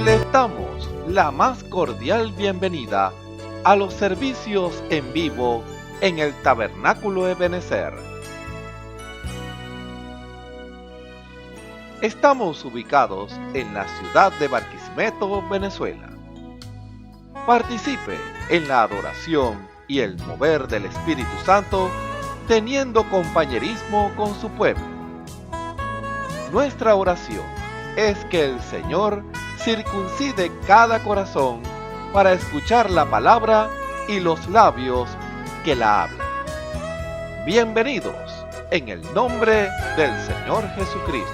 Les damos la más cordial bienvenida a los servicios en vivo en el Tabernáculo Ebenezer. Estamos ubicados en la ciudad de Barquisimeto, Venezuela. Participe en la adoración y el mover del Espíritu Santo, teniendo compañerismo con su pueblo. Nuestra oración es que el Señor circuncide cada corazón para escuchar la palabra y los labios que la hablan. Bienvenidos en el nombre del Señor Jesucristo.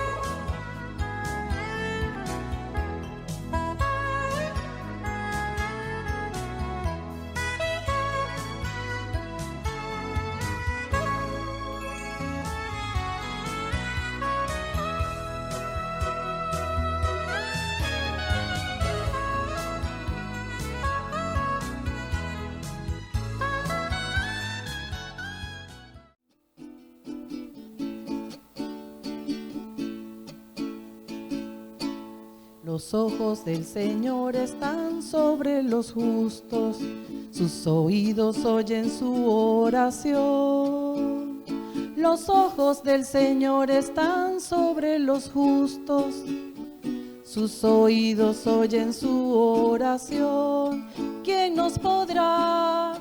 Los ojos del Señor están sobre los justos, sus oídos oyen su oración. Los ojos del Señor están sobre los justos, sus oídos oyen su oración. ¿Quién nos podrá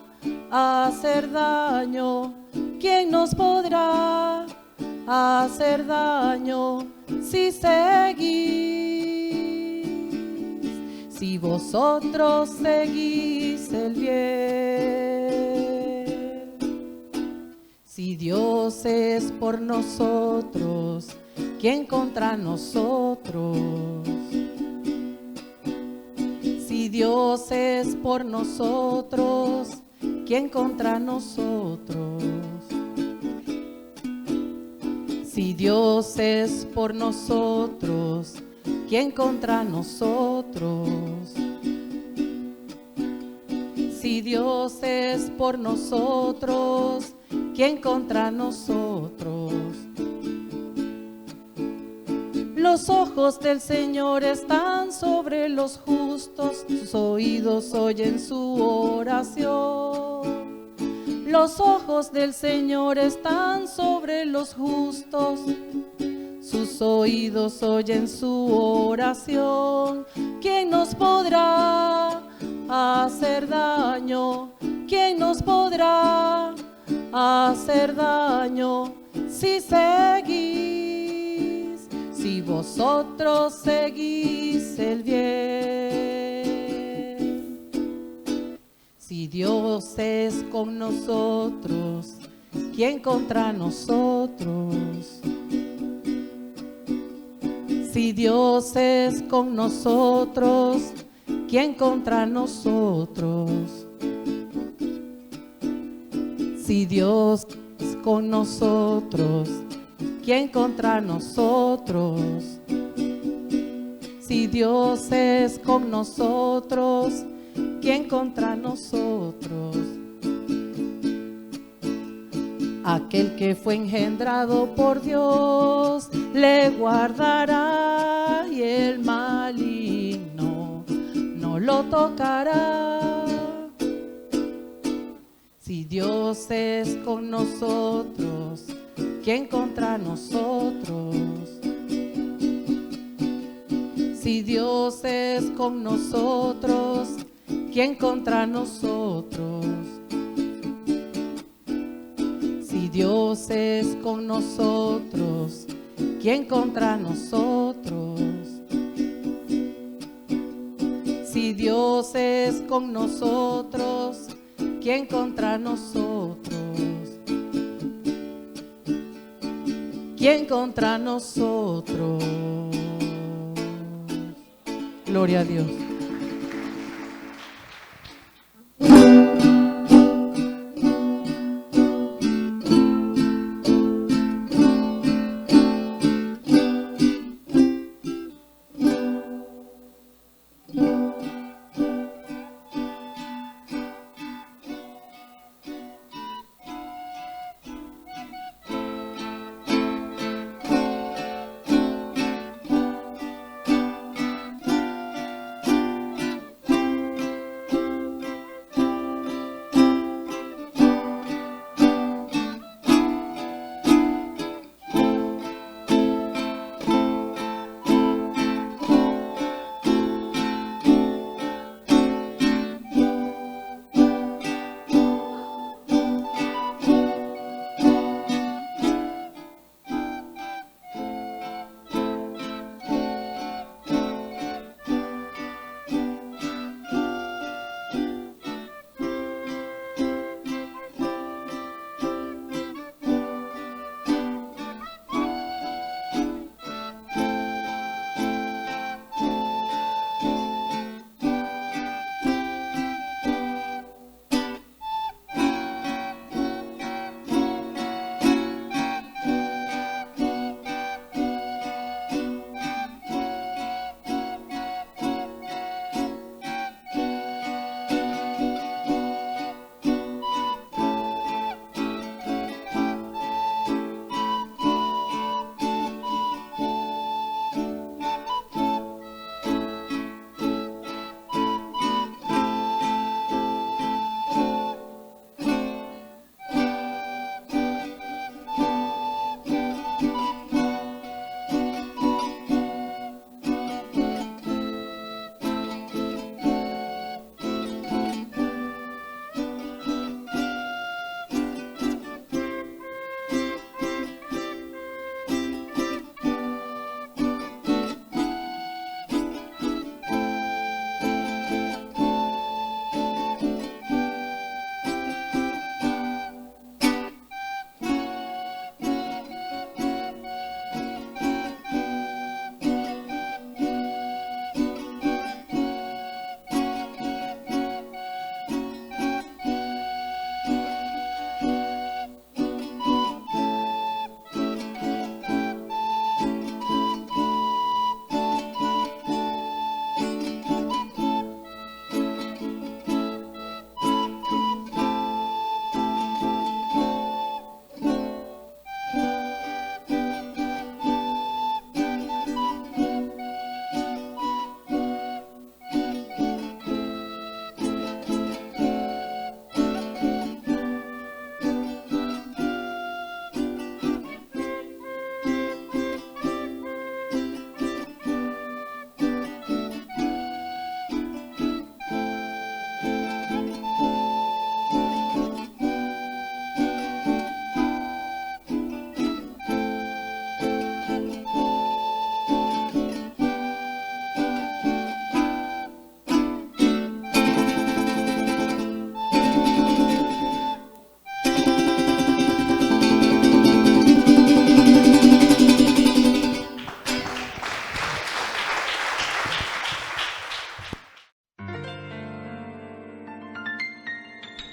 hacer daño? ¿Quién nos podrá hacer daño si seguís? Si vosotros seguís el bien. Si Dios es por nosotros, ¿quién contra nosotros? Si Dios es por nosotros, ¿quién contra nosotros? Si Dios es por nosotros, ¿quién contra nosotros? Si Dios es por nosotros, ¿quién contra nosotros? Los ojos del Señor están sobre los justos, sus oídos oyen su oración. Los ojos del Señor están sobre los justos, sus oídos oyen su oración. ¿Quién nos podrá hacer daño? ¿Quién nos podrá hacer daño si seguís? Si vosotros seguís el bien. Si Dios es con nosotros, ¿quién contra nosotros? Si Dios es con nosotros, ¿quién contra nosotros? Si Dios es con nosotros, ¿quién contra nosotros? Si Dios es con nosotros, ¿quién contra nosotros? Aquel que fue engendrado por Dios le guardará y el maligno no lo tocará. Si Dios es con nosotros, ¿quién contra nosotros? Si Dios es con nosotros, ¿quién contra nosotros? Si Dios es con nosotros, ¿quién contra nosotros? Si Dios es con nosotros, ¿quién contra nosotros? ¿Quién contra nosotros? Gloria a Dios.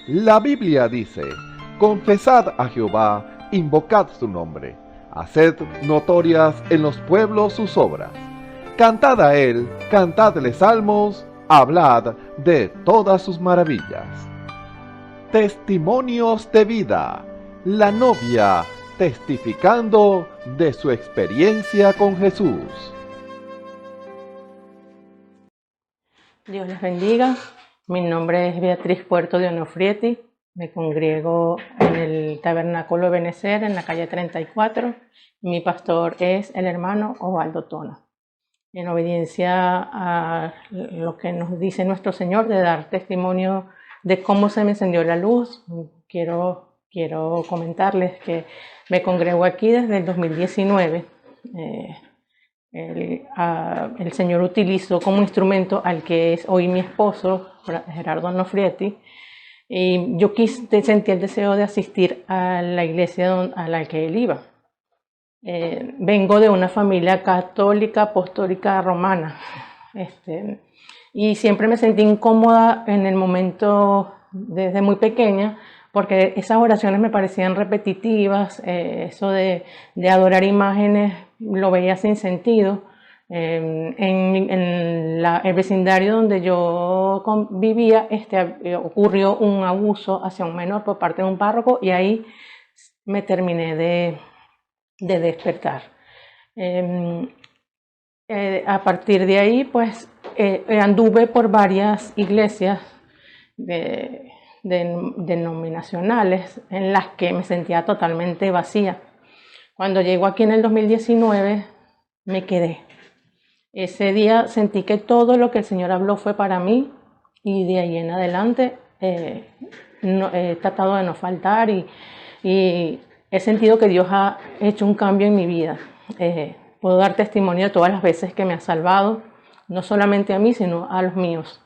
La Biblia dice, confesad a Jehová, invocad su nombre, haced notorias en los pueblos sus obras. Cantad a él, cantadle salmos, hablad de todas sus maravillas. Testimonios de vida. La novia testificando de su experiencia con Jesús. Dios les bendiga. Mi nombre es Beatriz Puerto de Onofrieti. Me congrego en el Tabernáculo Ebenecer en la calle 34. Mi pastor es el hermano Osvaldo Tona. En obediencia a lo que nos dice nuestro Señor de dar testimonio de cómo se me encendió la luz, quiero comentarles que me congrego aquí desde el 2019. El Señor utilizó como instrumento al que es hoy mi esposo, Gerardo Onofrieti, y yo sentí el deseo de asistir a la iglesia a la que él iba. Vengo de una familia católica, apostólica, romana, y siempre me sentí incómoda en el momento desde muy pequeña, porque esas oraciones me parecían repetitivas, eso de adorar imágenes lo veía sin sentido. En el vecindario donde yo vivía ocurrió un abuso hacia un menor por parte de un párroco y ahí me terminé de despertar. A partir de ahí pues anduve por varias iglesias denominacionales en las que me sentía totalmente vacía. Cuando llego aquí en el 2019 me quedé. Ese día sentí que todo lo que el Señor habló fue para mí y de ahí en adelante he tratado de no faltar y he sentido que Dios ha hecho un cambio en mi vida. Puedo dar testimonio de todas las veces que me ha salvado, no solamente a mí, sino a los míos.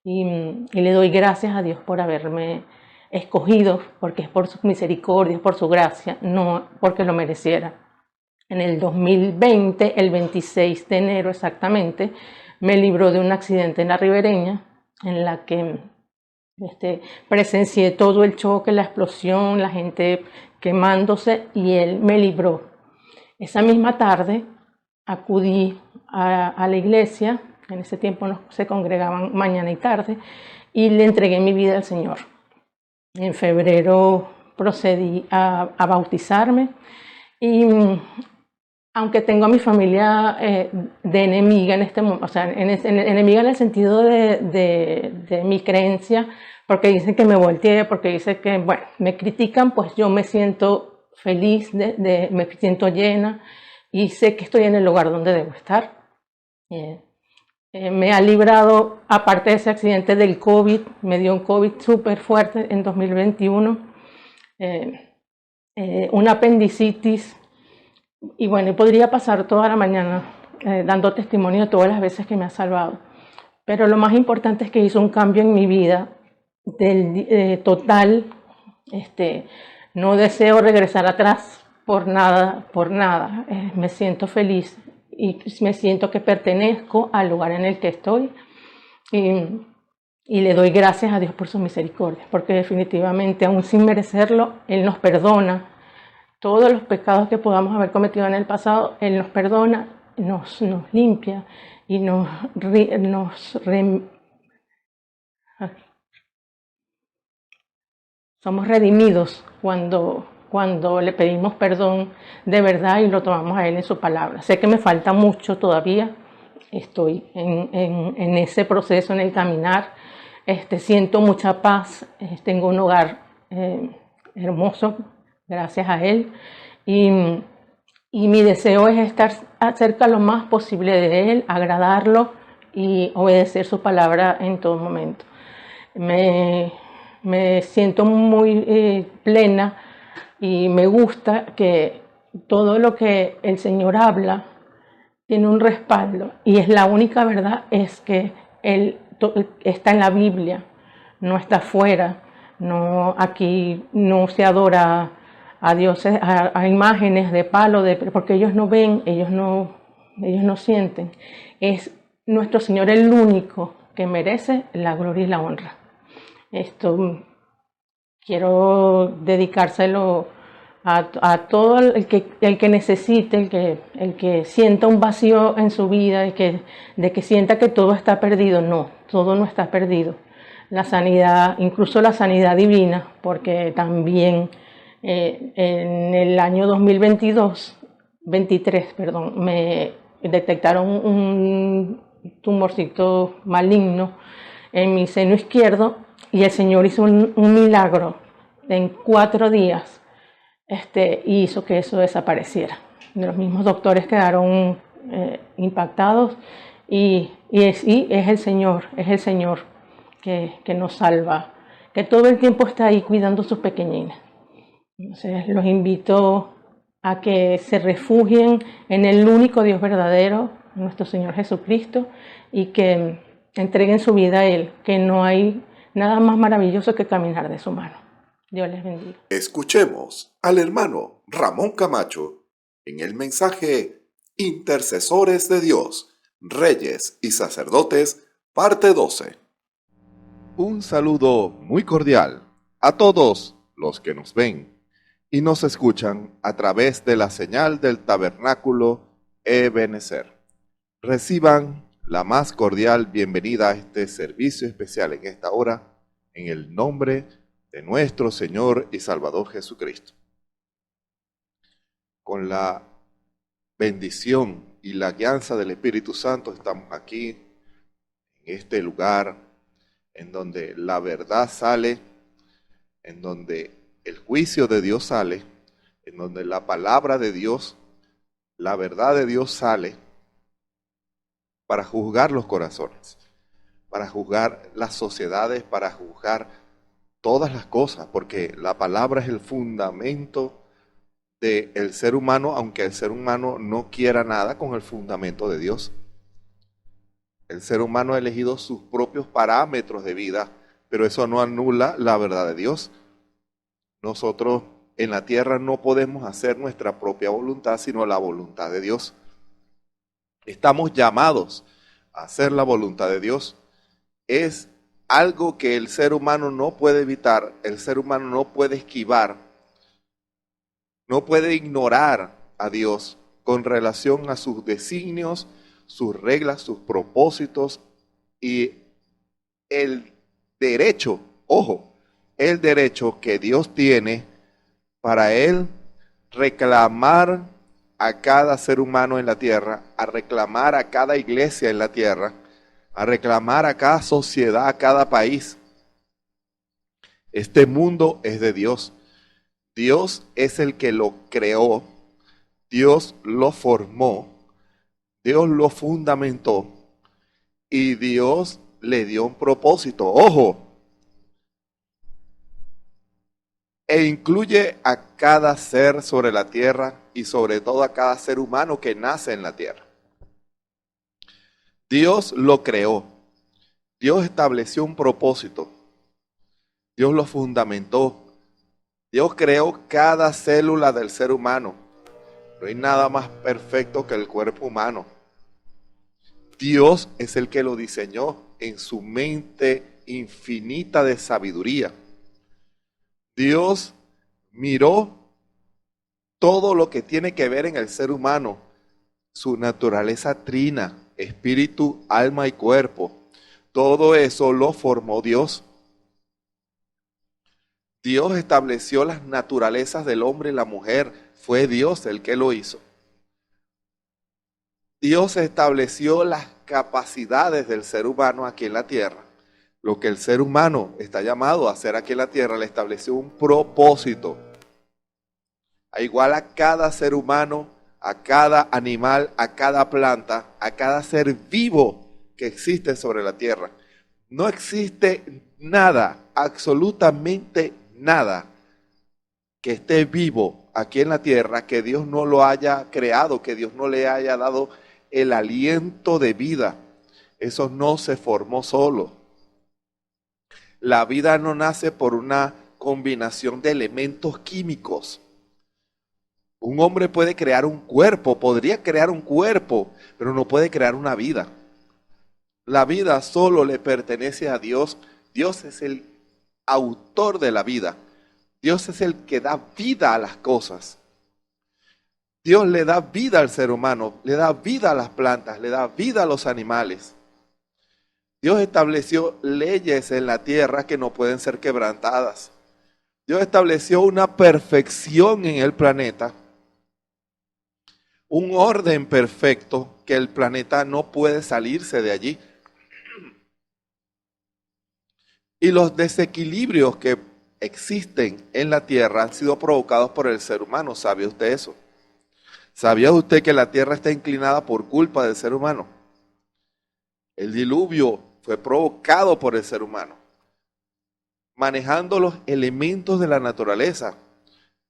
Y le doy gracias a Dios por haberme escogido, porque es por su misericordia, por su gracia, no porque lo mereciera. En el 2020, el 26 de enero exactamente, me libró de un accidente en la Ribereña, en la que presencié todo el choque, la explosión, la gente quemándose, y él me libró. Esa misma tarde acudí a la iglesia, en ese tiempo se congregaban mañana y tarde, y le entregué mi vida al Señor. En febrero procedí a bautizarme y aunque tengo a mi familia de enemiga en este momento, o sea, enemiga en el sentido de mi creencia, porque dicen que me volteé, porque dicen que, bueno, me critican, pues yo me siento feliz, me siento llena y sé que estoy en el lugar donde debo estar. Me ha librado, aparte de ese accidente del COVID, me dio un COVID súper fuerte en 2021, una apendicitis, y bueno, podría pasar toda la mañana dando testimonio de todas las veces que me ha salvado. Pero lo más importante es que hizo un cambio en mi vida total. No deseo regresar atrás por nada. Me siento feliz y me siento que pertenezco al lugar en el que estoy. Y le doy gracias a Dios por su misericordia, porque definitivamente, aún sin merecerlo, Él nos perdona. Todos los pecados que podamos haber cometido en el pasado, Él nos perdona, nos limpia y somos redimidos cuando le pedimos perdón de verdad y lo tomamos a Él en su palabra. Sé que me falta mucho todavía, estoy en ese proceso, en el caminar. Siento mucha paz, tengo un hogar hermoso, gracias a Él, y mi deseo es estar cerca lo más posible de Él, agradarlo y obedecer su palabra en todo momento. Me siento muy plena y me gusta que todo lo que el Señor habla tiene un respaldo, y es la única verdad, es que Él está en la Biblia, no está afuera. No, aquí no se adora a dioses, a imágenes de palo, porque ellos no ven, ellos no sienten. Es nuestro Señor el único que merece la gloria y la honra. quiero dedicárselo a todo el que necesite, el que sienta un vacío en su vida, de que sienta que todo está perdido. No, todo no está perdido. La sanidad, incluso la sanidad divina, porque también en el año 23, me detectaron un tumorcito maligno en mi seno izquierdo y el Señor hizo un milagro en 4 días. Y hizo que eso desapareciera. Los mismos doctores quedaron impactados y es el Señor que nos salva, que todo el tiempo está ahí cuidando sus pequeñines. Entonces los invito a que se refugien en el único Dios verdadero, nuestro Señor Jesucristo, y que entreguen su vida a Él, que no hay nada más maravilloso que caminar de su mano. Dios les bendiga. Escuchemos al hermano Ramón Camacho en el mensaje Intercesores de Dios, Reyes y Sacerdotes, parte 12. Un saludo muy cordial a todos los que nos ven y nos escuchan a través de la señal del Tabernáculo Ebenezer. Reciban la más cordial bienvenida a este servicio especial en esta hora, en el nombre de nuestro Señor y Salvador Jesucristo. Con la bendición y la guianza del Espíritu Santo estamos aquí, en este lugar, en donde la verdad sale, en donde el juicio de Dios sale, en donde la palabra de Dios, la verdad de Dios sale para juzgar los corazones, para juzgar las sociedades, para juzgar todas las cosas, porque la palabra es el fundamento del ser humano, aunque el ser humano no quiera nada con el fundamento de Dios. El ser humano ha elegido sus propios parámetros de vida, pero eso no anula la verdad de Dios. Nosotros en la tierra no podemos hacer nuestra propia voluntad, sino la voluntad de Dios. Estamos llamados a hacer la voluntad de Dios. Es algo que el ser humano no puede evitar, el ser humano no puede esquivar, no puede ignorar a Dios con relación a sus designios, sus reglas, sus propósitos y el derecho, ojo, el derecho que Dios tiene para Él reclamar a cada ser humano en la tierra, a reclamar a cada iglesia en la tierra, a reclamar a cada sociedad, a cada país. Este mundo es de Dios. Dios es el que lo creó, Dios lo formó, Dios lo fundamentó y Dios le dio un propósito. Ojo, e incluye a cada ser sobre la tierra y sobre todo a cada ser humano que nace en la tierra. Dios lo creó, Dios estableció un propósito, Dios lo fundamentó, Dios creó cada célula del ser humano. No hay nada más perfecto que el cuerpo humano. Dios es el que lo diseñó en su mente infinita de sabiduría. Dios miró todo lo que tiene que ver en el ser humano, su naturaleza trina, espíritu, alma y cuerpo. Todo eso lo formó Dios. Dios estableció las naturalezas del hombre y la mujer. Fue Dios el que lo hizo. Dios estableció las capacidades del ser humano aquí en la tierra. Lo que el ser humano está llamado a hacer aquí en la tierra, le estableció un propósito. A igual a cada ser humano, a cada animal, a cada planta, a cada ser vivo que existe sobre la tierra. No existe nada, absolutamente nada, que esté vivo aquí en la tierra, que Dios no lo haya creado, que Dios no le haya dado el aliento de vida. Eso no se formó solo. La vida no nace por una combinación de elementos químicos. Un hombre puede crear un cuerpo, podría crear un cuerpo, pero no puede crear una vida. La vida solo le pertenece a Dios. Dios es el autor de la vida. Dios es el que da vida a las cosas. Dios le da vida al ser humano, le da vida a las plantas, le da vida a los animales. Dios estableció leyes en la tierra que no pueden ser quebrantadas. Dios estableció una perfección en el planeta, un orden perfecto que el planeta no puede salirse de allí. Y los desequilibrios que existen en la tierra han sido provocados por el ser humano. ¿Sabía usted eso? ¿Sabía usted que la tierra está inclinada por culpa del ser humano? El diluvio fue provocado por el ser humano, manejando los elementos de la naturaleza.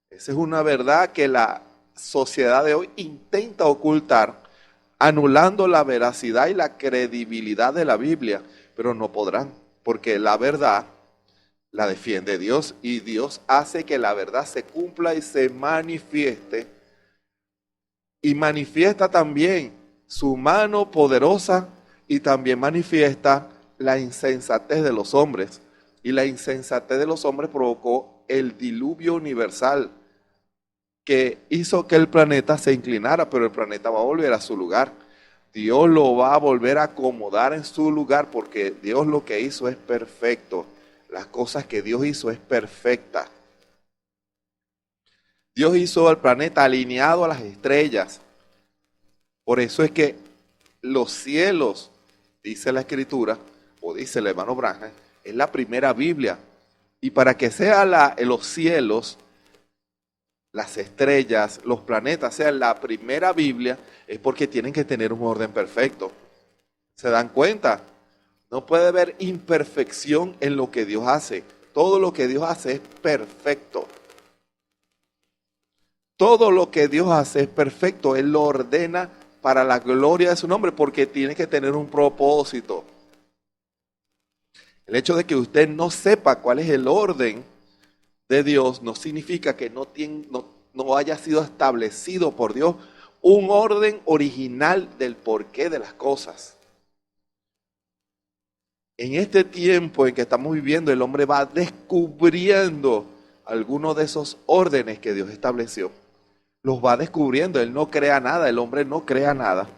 Esa es una verdad que la sociedad de hoy intenta ocultar, anulando la veracidad y la credibilidad de la Biblia, pero no podrán, porque la verdad la defiende Dios y Dios hace que la verdad se cumpla y se manifieste. Y manifiesta también su mano poderosa y también manifiesta la insensatez de los hombres. Y la insensatez de los hombres provocó el diluvio universal que hizo que el planeta se inclinara, pero el planeta va a volver a su lugar. Dios lo va a volver a acomodar en su lugar porque Dios lo que hizo es perfecto. Las cosas que Dios hizo es perfecta. Dios hizo al planeta alineado a las estrellas. Por eso es que los cielos, dice la Escritura, o dice el hermano Branham, es la primera Biblia. Y para que sean los cielos, las estrellas, los planetas sean la primera Biblia, es porque tienen que tener un orden perfecto. ¿Se dan cuenta? No puede haber imperfección en lo que Dios hace. Todo lo que Dios hace es perfecto. Todo lo que Dios hace es perfecto. Él lo ordena para la gloria de su nombre porque tiene que tener un propósito. El hecho de que usted no sepa cuál es el orden de Dios no significa que no haya sido establecido por Dios un orden original del porqué de las cosas. En este tiempo en que estamos viviendo, el hombre va descubriendo algunos de esos órdenes que Dios estableció. Los va descubriendo, él no crea nada, el hombre no crea nada.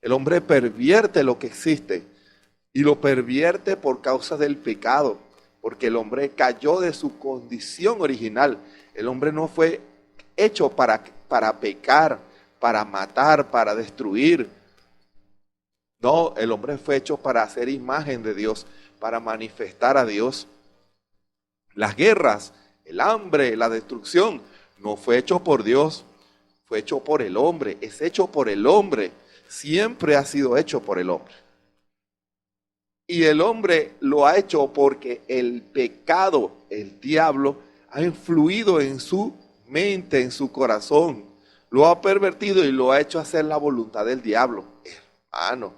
El hombre pervierte lo que existe y lo pervierte por causa del pecado, porque el hombre cayó de su condición original. El hombre no fue hecho para pecar, para matar, para destruir. No, el hombre fue hecho para hacer imagen de Dios, para manifestar a Dios. Las guerras, el hambre, la destrucción, no fue hecho por Dios, fue hecho por el hombre, es hecho por el hombre, siempre ha sido hecho por el hombre. Y el hombre lo ha hecho porque el pecado, el diablo, ha influido en su mente, en su corazón. Lo ha pervertido y lo ha hecho hacer la voluntad del diablo. Hermano,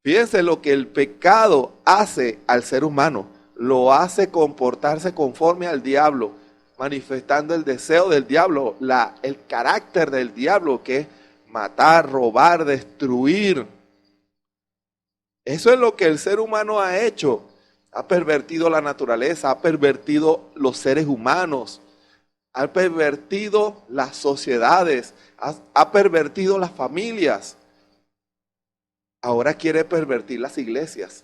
fíjense lo que el pecado hace al ser humano. Lo hace comportarse conforme al diablo, manifestando el deseo del diablo, el carácter del diablo, que es matar, robar, destruir. Eso es lo que el ser humano ha hecho. Ha pervertido la naturaleza, ha pervertido los seres humanos, ha pervertido las sociedades, ha pervertido las familias. Ahora quiere pervertir las iglesias.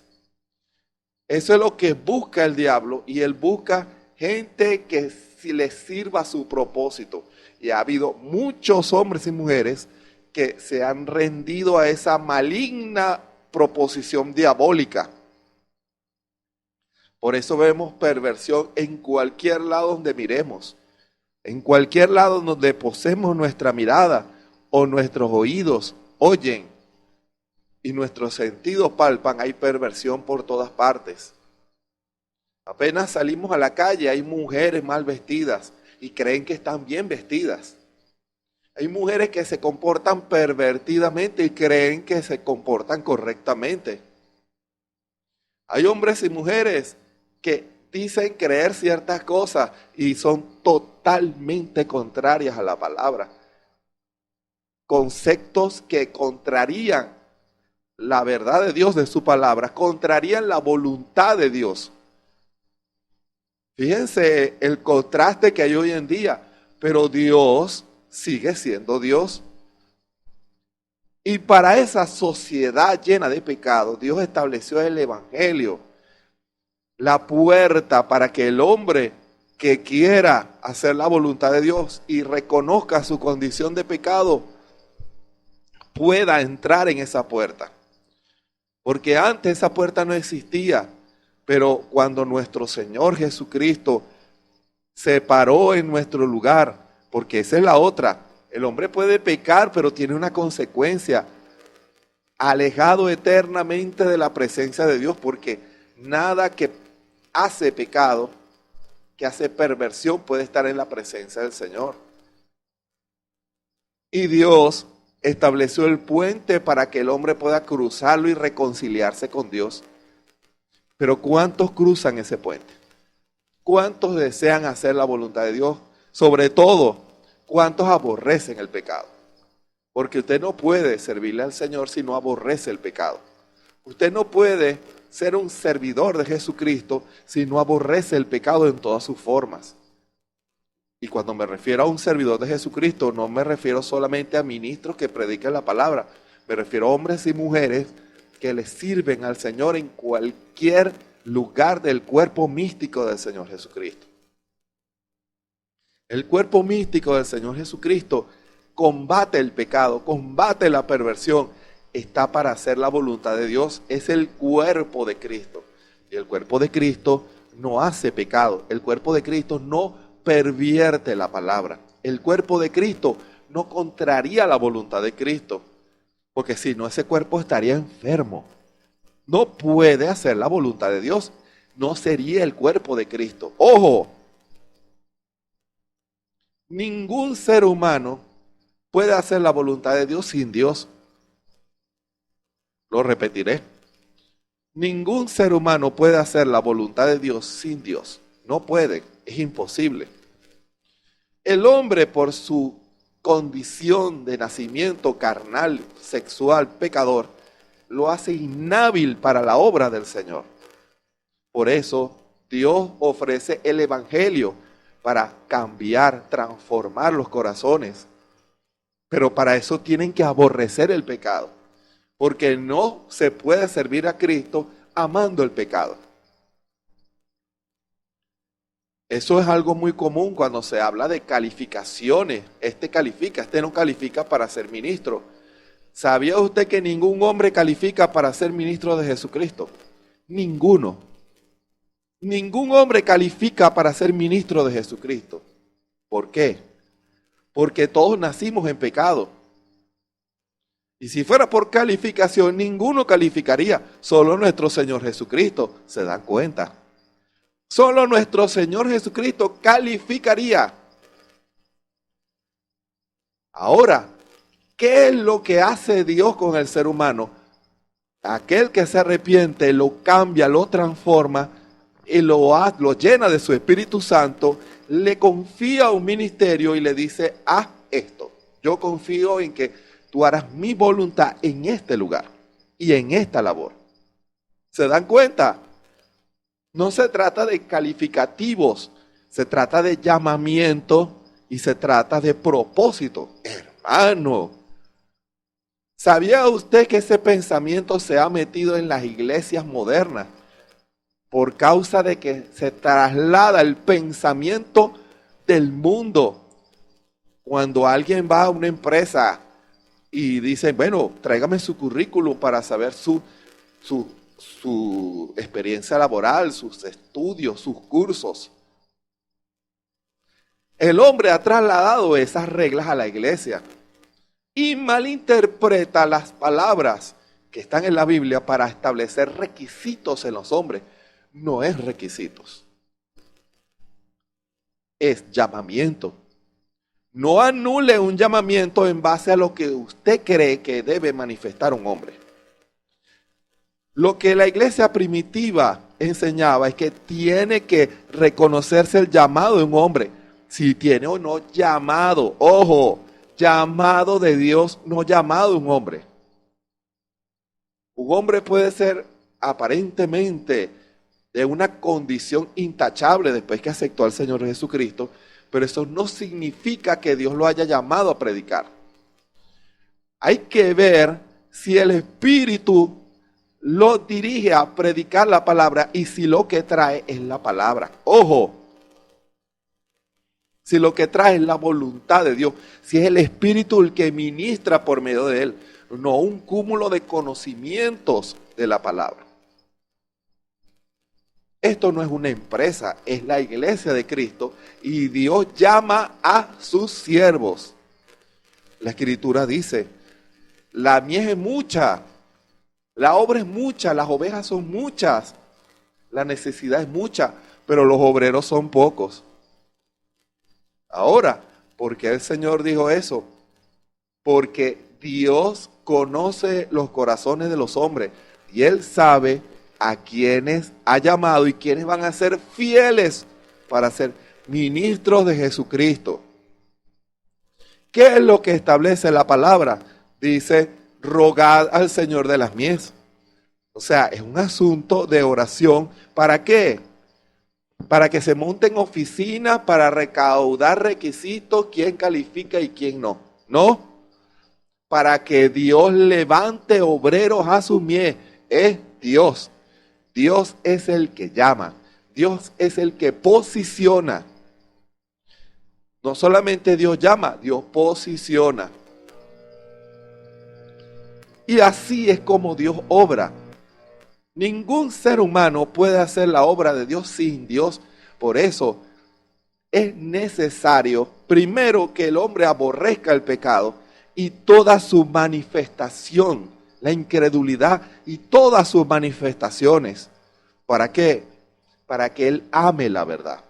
Eso es lo que busca el diablo, y él busca gente que le sirva a su propósito. Y ha habido muchos hombres y mujeres que se han rendido a esa maligna proposición diabólica. Por eso vemos perversión en cualquier lado donde miremos, en cualquier lado donde posemos nuestra mirada o nuestros oídos oyen y nuestros sentidos palpan, hay perversión por todas partes. Apenas salimos a la calle, hay mujeres mal vestidas y creen que están bien vestidas. Hay mujeres que se comportan pervertidamente y creen que se comportan correctamente. Hay hombres y mujeres que dicen creer ciertas cosas y son totalmente contrarias a la palabra. Conceptos que contrarían la verdad de Dios, de su palabra, contrarían la voluntad de Dios. Fíjense el contraste que hay hoy en día, pero Dios sigue siendo Dios. Y para esa sociedad llena de pecado, Dios estableció el Evangelio, la puerta para que el hombre que quiera hacer la voluntad de Dios y reconozca su condición de pecado, pueda entrar en esa puerta. Porque antes esa puerta no existía, pero cuando nuestro Señor Jesucristo se paró en nuestro lugar, porque esa es la otra, el hombre puede pecar, pero tiene una consecuencia, alejado eternamente de la presencia de Dios, porque nada que hace pecado, que hace perversión, puede estar en la presencia del Señor. Y Dios estableció el puente para que el hombre pueda cruzarlo y reconciliarse con Dios. Pero ¿cuántos cruzan ese puente? ¿Cuántos desean hacer la voluntad de Dios? Sobre todo, ¿cuántos aborrecen el pecado? Porque usted no puede servirle al Señor si no aborrece el pecado. Usted no puede ser un servidor de Jesucristo si no aborrece el pecado en todas sus formas. Y cuando me refiero a un servidor de Jesucristo, no me refiero solamente a ministros que predican la palabra. Me refiero a hombres y mujeres que le sirven al Señor en cualquier lugar del cuerpo místico del Señor Jesucristo. El cuerpo místico del Señor Jesucristo combate el pecado, combate la perversión, está para hacer la voluntad de Dios, es el cuerpo de Cristo. Y el cuerpo de Cristo no hace pecado, el cuerpo de Cristo no pervierte la palabra, el cuerpo de Cristo no contraría la voluntad de Cristo, porque si no ese cuerpo estaría enfermo, no puede hacer la voluntad de Dios, no sería el cuerpo de Cristo. ¡Ojo! Ningún ser humano puede hacer la voluntad de Dios sin Dios. Lo repetiré. Ningún ser humano puede hacer la voluntad de Dios sin Dios. No puede, es imposible. El hombre, por su condición de nacimiento carnal, sexual, pecador, lo hace inhábil para la obra del Señor. Por eso Dios ofrece el Evangelio para cambiar, transformar los corazones. Pero para eso tienen que aborrecer el pecado, porque no se puede servir a Cristo amando el pecado. Eso es algo muy común cuando se habla de calificaciones. Este califica, este no califica para ser ministro. ¿Sabía usted que ningún hombre califica para ser ministro de Jesucristo? Ninguno. Ningún hombre califica para ser ministro de Jesucristo. ¿Por qué? Porque todos nacimos en pecado. Y si fuera por calificación, ninguno calificaría. Solo nuestro Señor Jesucristo. ¿Se dan cuenta? Solo nuestro Señor Jesucristo calificaría. Ahora, ¿qué es lo que hace Dios con el ser humano? Aquel que se arrepiente, lo cambia, lo transforma y lo llena de su Espíritu Santo, le confía un ministerio y le dice, haz esto. Yo confío en que tú harás mi voluntad en este lugar y en esta labor. ¿Se dan cuenta? No se trata de calificativos, se trata de llamamiento y se trata de propósito. Hermano, ¿sabía usted que ese pensamiento se ha metido en las iglesias modernas? Por causa de que se traslada el pensamiento del mundo. Cuando alguien va a una empresa y dice, bueno, tráigame su currículum para saber su experiencia laboral, sus estudios, sus cursos. El hombre ha trasladado esas reglas a la iglesia y malinterpreta las palabras que están en la Biblia para establecer requisitos en los hombres. No es requisitos, es llamamiento. No anule un llamamiento en base a lo que usted cree que debe manifestar un hombre. Lo que la iglesia primitiva enseñaba es que tiene que reconocerse el llamado de un hombre, si tiene o no llamado. Ojo, llamado de Dios, no llamado de un hombre. Un hombre puede ser aparentemente de una condición intachable después que aceptó al Señor Jesucristo, pero eso no significa que Dios lo haya llamado a predicar. Hay que ver si el Espíritu lo dirige a predicar la palabra y si lo que trae es la palabra. Ojo, si lo que trae es la voluntad de Dios, si es el Espíritu el que ministra por medio de él, no un cúmulo de conocimientos de la palabra. Esto no es una empresa, es la iglesia de Cristo y Dios llama a sus siervos. La Escritura dice, la mies es mucha, la obra es mucha, las ovejas son muchas, la necesidad es mucha, pero los obreros son pocos. Ahora, ¿por qué el Señor dijo eso? Porque Dios conoce los corazones de los hombres y Él sabe a quienes ha llamado y quienes van a ser fieles para ser ministros de Jesucristo. ¿Qué es lo que establece la palabra? Dice, rogad al Señor de las mies. O sea, es un asunto de oración. ¿Para qué? Para que se monten oficinas para recaudar requisitos, quién califica y quién no. No. Para que Dios levante obreros a su mies. Es Dios. Dios es el que llama. Dios es el que posiciona. No solamente Dios llama, Dios posiciona. Y así es como Dios obra. Ningún ser humano puede hacer la obra de Dios sin Dios. Por eso es necesario, primero, que el hombre aborrezca el pecado y toda su manifestación, la incredulidad y todas sus manifestaciones. ¿Para qué? Para que él ame la verdad,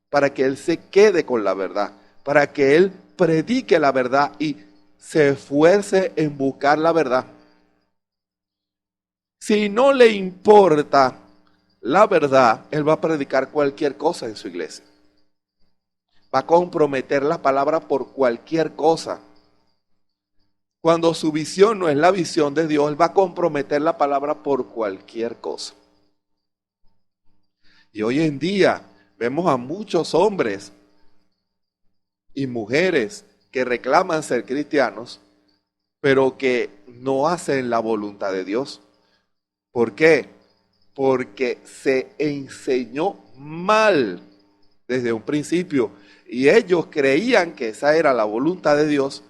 para que él se quede con la verdad, para que él predique la verdad y se esfuerce en buscar la verdad. Si no le importa la verdad, él va a predicar cualquier cosa en su iglesia. Va a comprometer la palabra por cualquier cosa. Cuando su visión no es la visión de Dios, él va a comprometer la palabra por cualquier cosa. Y hoy en día vemos a muchos hombres y mujeres que reclaman ser cristianos, pero que no hacen la voluntad de Dios. ¿Por qué? Porque se enseñó mal desde un principio y ellos creían que esa era la voluntad de Dios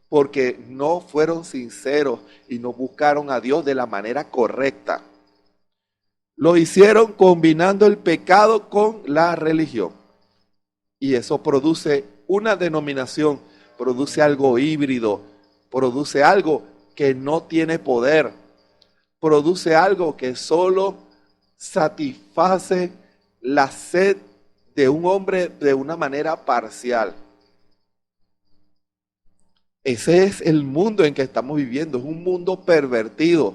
porque no fueron sinceros y no buscaron a Dios de la manera correcta. Lo hicieron combinando el pecado con la religión y eso produce una denominación, produce algo híbrido, produce algo que no tiene poder, produce algo que solo satisface la sed de un hombre de una manera parcial. Ese es el mundo en que estamos viviendo, es un mundo pervertido.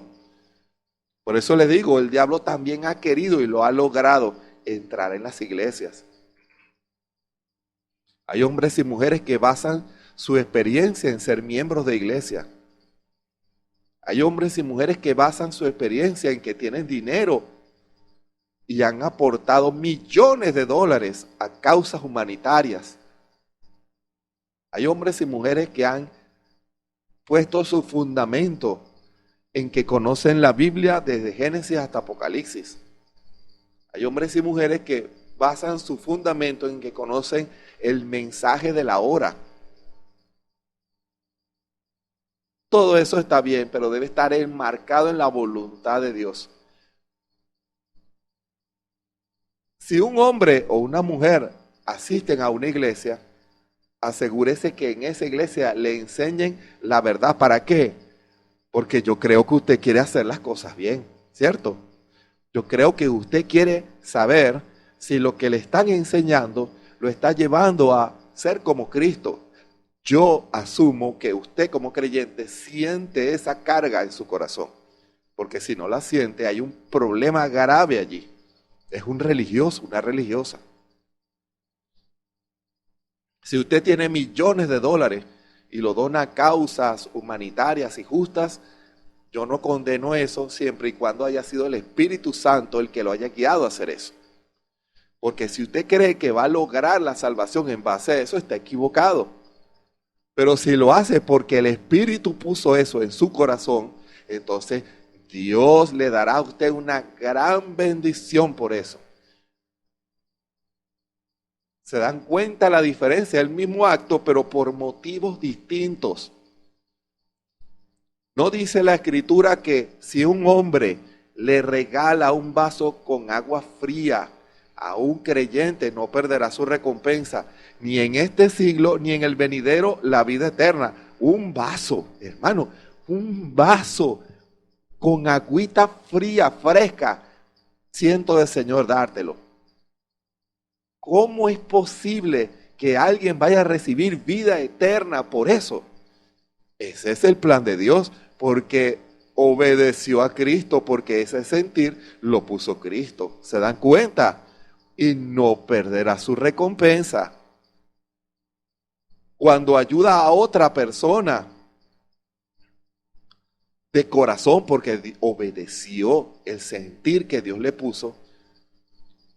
Por eso les digo, el diablo también ha querido y lo ha logrado entrar en las iglesias. Hay hombres y mujeres que basan su experiencia en ser miembros de iglesia. Hay hombres y mujeres que basan su experiencia en que tienen dinero y han aportado millones de dólares a causas humanitarias. Hay hombres y mujeres que han puesto su fundamento en que conocen la Biblia desde Génesis hasta Apocalipsis. Hay hombres y mujeres que basan su fundamento en que conocen el mensaje de la hora. Todo eso está bien, pero debe estar enmarcado en la voluntad de Dios. Si un hombre o una mujer asisten a una iglesia, asegúrese que en esa iglesia le enseñen la verdad. ¿Para qué? Porque yo creo que usted quiere hacer las cosas bien, ¿cierto? Yo creo que usted quiere saber si lo que le están enseñando lo está llevando a ser como Cristo. Yo asumo que usted como creyente siente esa carga en su corazón, porque si no la siente hay un problema grave allí. Es un religioso, una religiosa. Si usted tiene millones de dólares y lo dona a causas humanitarias y justas, Yo no condeno eso siempre y cuando haya sido el Espíritu Santo el que lo haya guiado a hacer eso. Porque si usted cree que va a lograr la salvación en base a eso, está equivocado. Pero si lo hace porque el Espíritu puso eso en su corazón, entonces Dios le dará a usted una gran bendición por eso. ¿Se dan cuenta la diferencia? El mismo acto, pero por motivos distintos. ¿No dice la Escritura que si un hombre le regala un vaso con agua fría a un creyente, no perderá su recompensa, ni en este siglo, ni en el venidero, la vida eterna? Un vaso, hermano, un vaso con agüita fría, fresca, siento del Señor dártelo. ¿Cómo es posible que alguien vaya a recibir vida eterna por eso? Ese es el plan de Dios, porque obedeció a Cristo, porque ese sentir lo puso Cristo. ¿Se dan cuenta? Y no perderá su recompensa. Cuando ayuda a otra persona de corazón, porque obedeció el sentir que Dios le puso,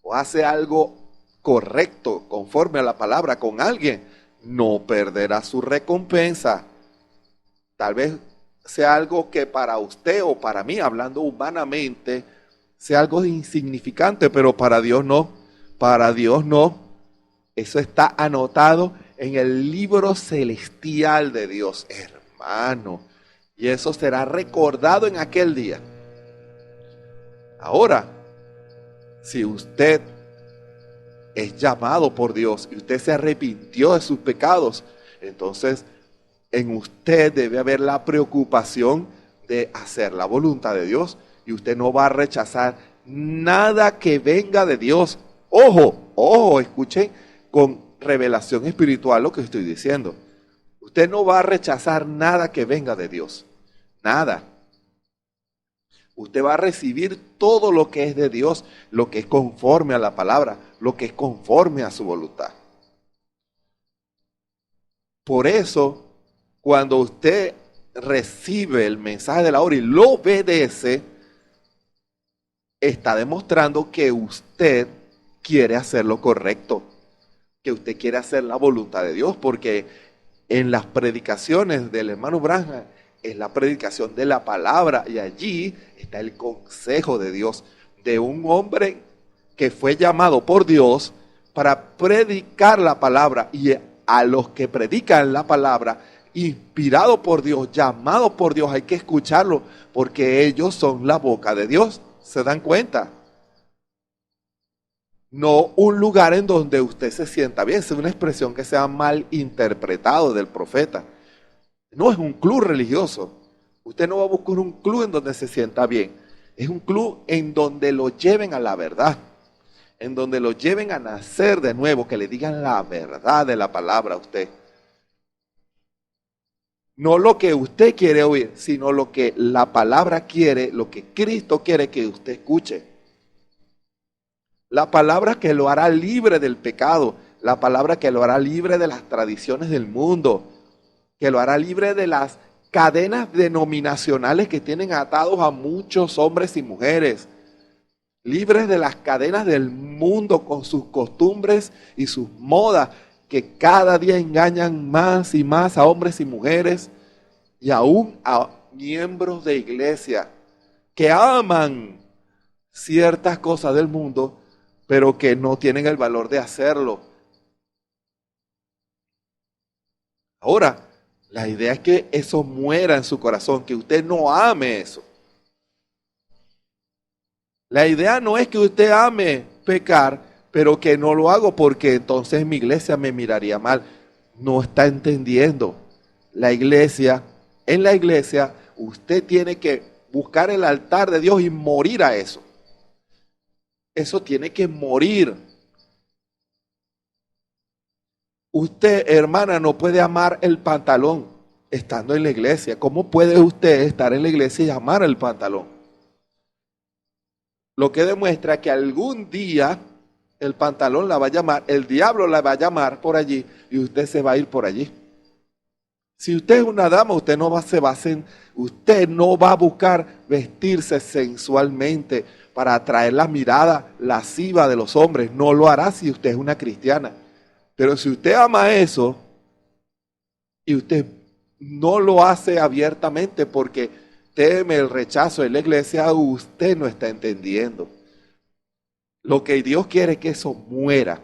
o hace algo correcto, conforme a la palabra con alguien, no perderá su recompensa. Tal vez sea algo que para usted o para mí, hablando humanamente, sea algo insignificante, pero para Dios no. Para Dios no. Eso está anotado en el libro celestial de Dios, hermano. Y eso será recordado en aquel día. Ahora, si usted es llamado por Dios y usted se arrepintió de sus pecados, entonces en usted debe haber la preocupación de hacer la voluntad de Dios, y usted no va a rechazar nada que venga de Dios. Ojo, escuchen con revelación espiritual lo que estoy diciendo. Usted no va a rechazar nada que venga de Dios, nada. Usted va a recibir todo lo que es de Dios, lo que es conforme a la palabra, lo que es conforme a su voluntad. Por eso, cuando usted recibe el mensaje de la hora y lo obedece, está demostrando que usted quiere hacer lo correcto, que usted quiere hacer la voluntad de Dios, porque en las predicaciones del hermano Branham es la predicación de la palabra, y allí está el consejo de Dios, de un hombre que fue llamado por Dios para predicar la palabra, y a los que predican la palabra, inspirado por Dios, llamado por Dios, hay que escucharlo, porque ellos son la boca de Dios. ¿Se dan cuenta? No un lugar en donde usted se sienta bien. Es una expresión que se ha mal interpretado del profeta. No es un club religioso. Usted no va a buscar un club en donde se sienta bien. Es un club en donde lo lleven a la verdad, en donde lo lleven a nacer de nuevo, que le digan la verdad de la palabra a usted. No lo que usted quiere oír, sino lo que la palabra quiere, lo que Cristo quiere que usted escuche. La palabra que lo hará libre del pecado, la palabra que lo hará libre de las tradiciones del mundo, que lo hará libre de las cadenas denominacionales que tienen atados a muchos hombres y mujeres, libres de las cadenas del mundo con sus costumbres y sus modas, que cada día engañan más y más a hombres y mujeres, y aún a miembros de iglesia que aman ciertas cosas del mundo, pero que no tienen el valor de hacerlo. Ahora, la idea es que eso muera en su corazón, que usted no ame eso. La idea no es que usted ame pecar, pero que no lo hago porque entonces mi iglesia me miraría mal. No está entendiendo. En la iglesia, usted tiene que buscar el altar de Dios y morir a eso. Eso tiene que morir. Usted, hermana, no puede amar el pantalón estando en la iglesia. ¿Cómo puede usted estar en la iglesia y amar el pantalón? Lo que demuestra que algún día el pantalón la va a llamar, el diablo la va a llamar por allí y usted se va a ir por allí. Si usted es una dama, usted no va a buscar vestirse sensualmente para atraer la mirada lasciva de los hombres. No lo hará si usted es una cristiana. Pero si usted ama eso y usted no lo hace abiertamente porque teme el rechazo de la iglesia, usted no está entendiendo. Lo que Dios quiere es que eso muera.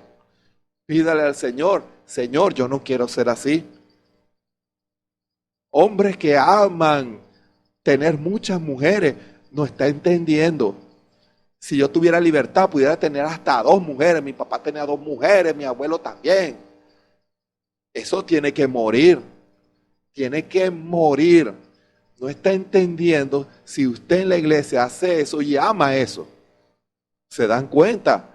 Pídale al Señor, Señor, yo no quiero ser así. Hombres que aman tener muchas mujeres, no está entendiendo. Si yo tuviera libertad, pudiera tener hasta 2 mujeres. Mi papá tenía 2 mujeres, mi abuelo también. Eso tiene que morir. Tiene que morir. No está entendiendo si usted en la iglesia hace eso y ama eso. ¿Se dan cuenta?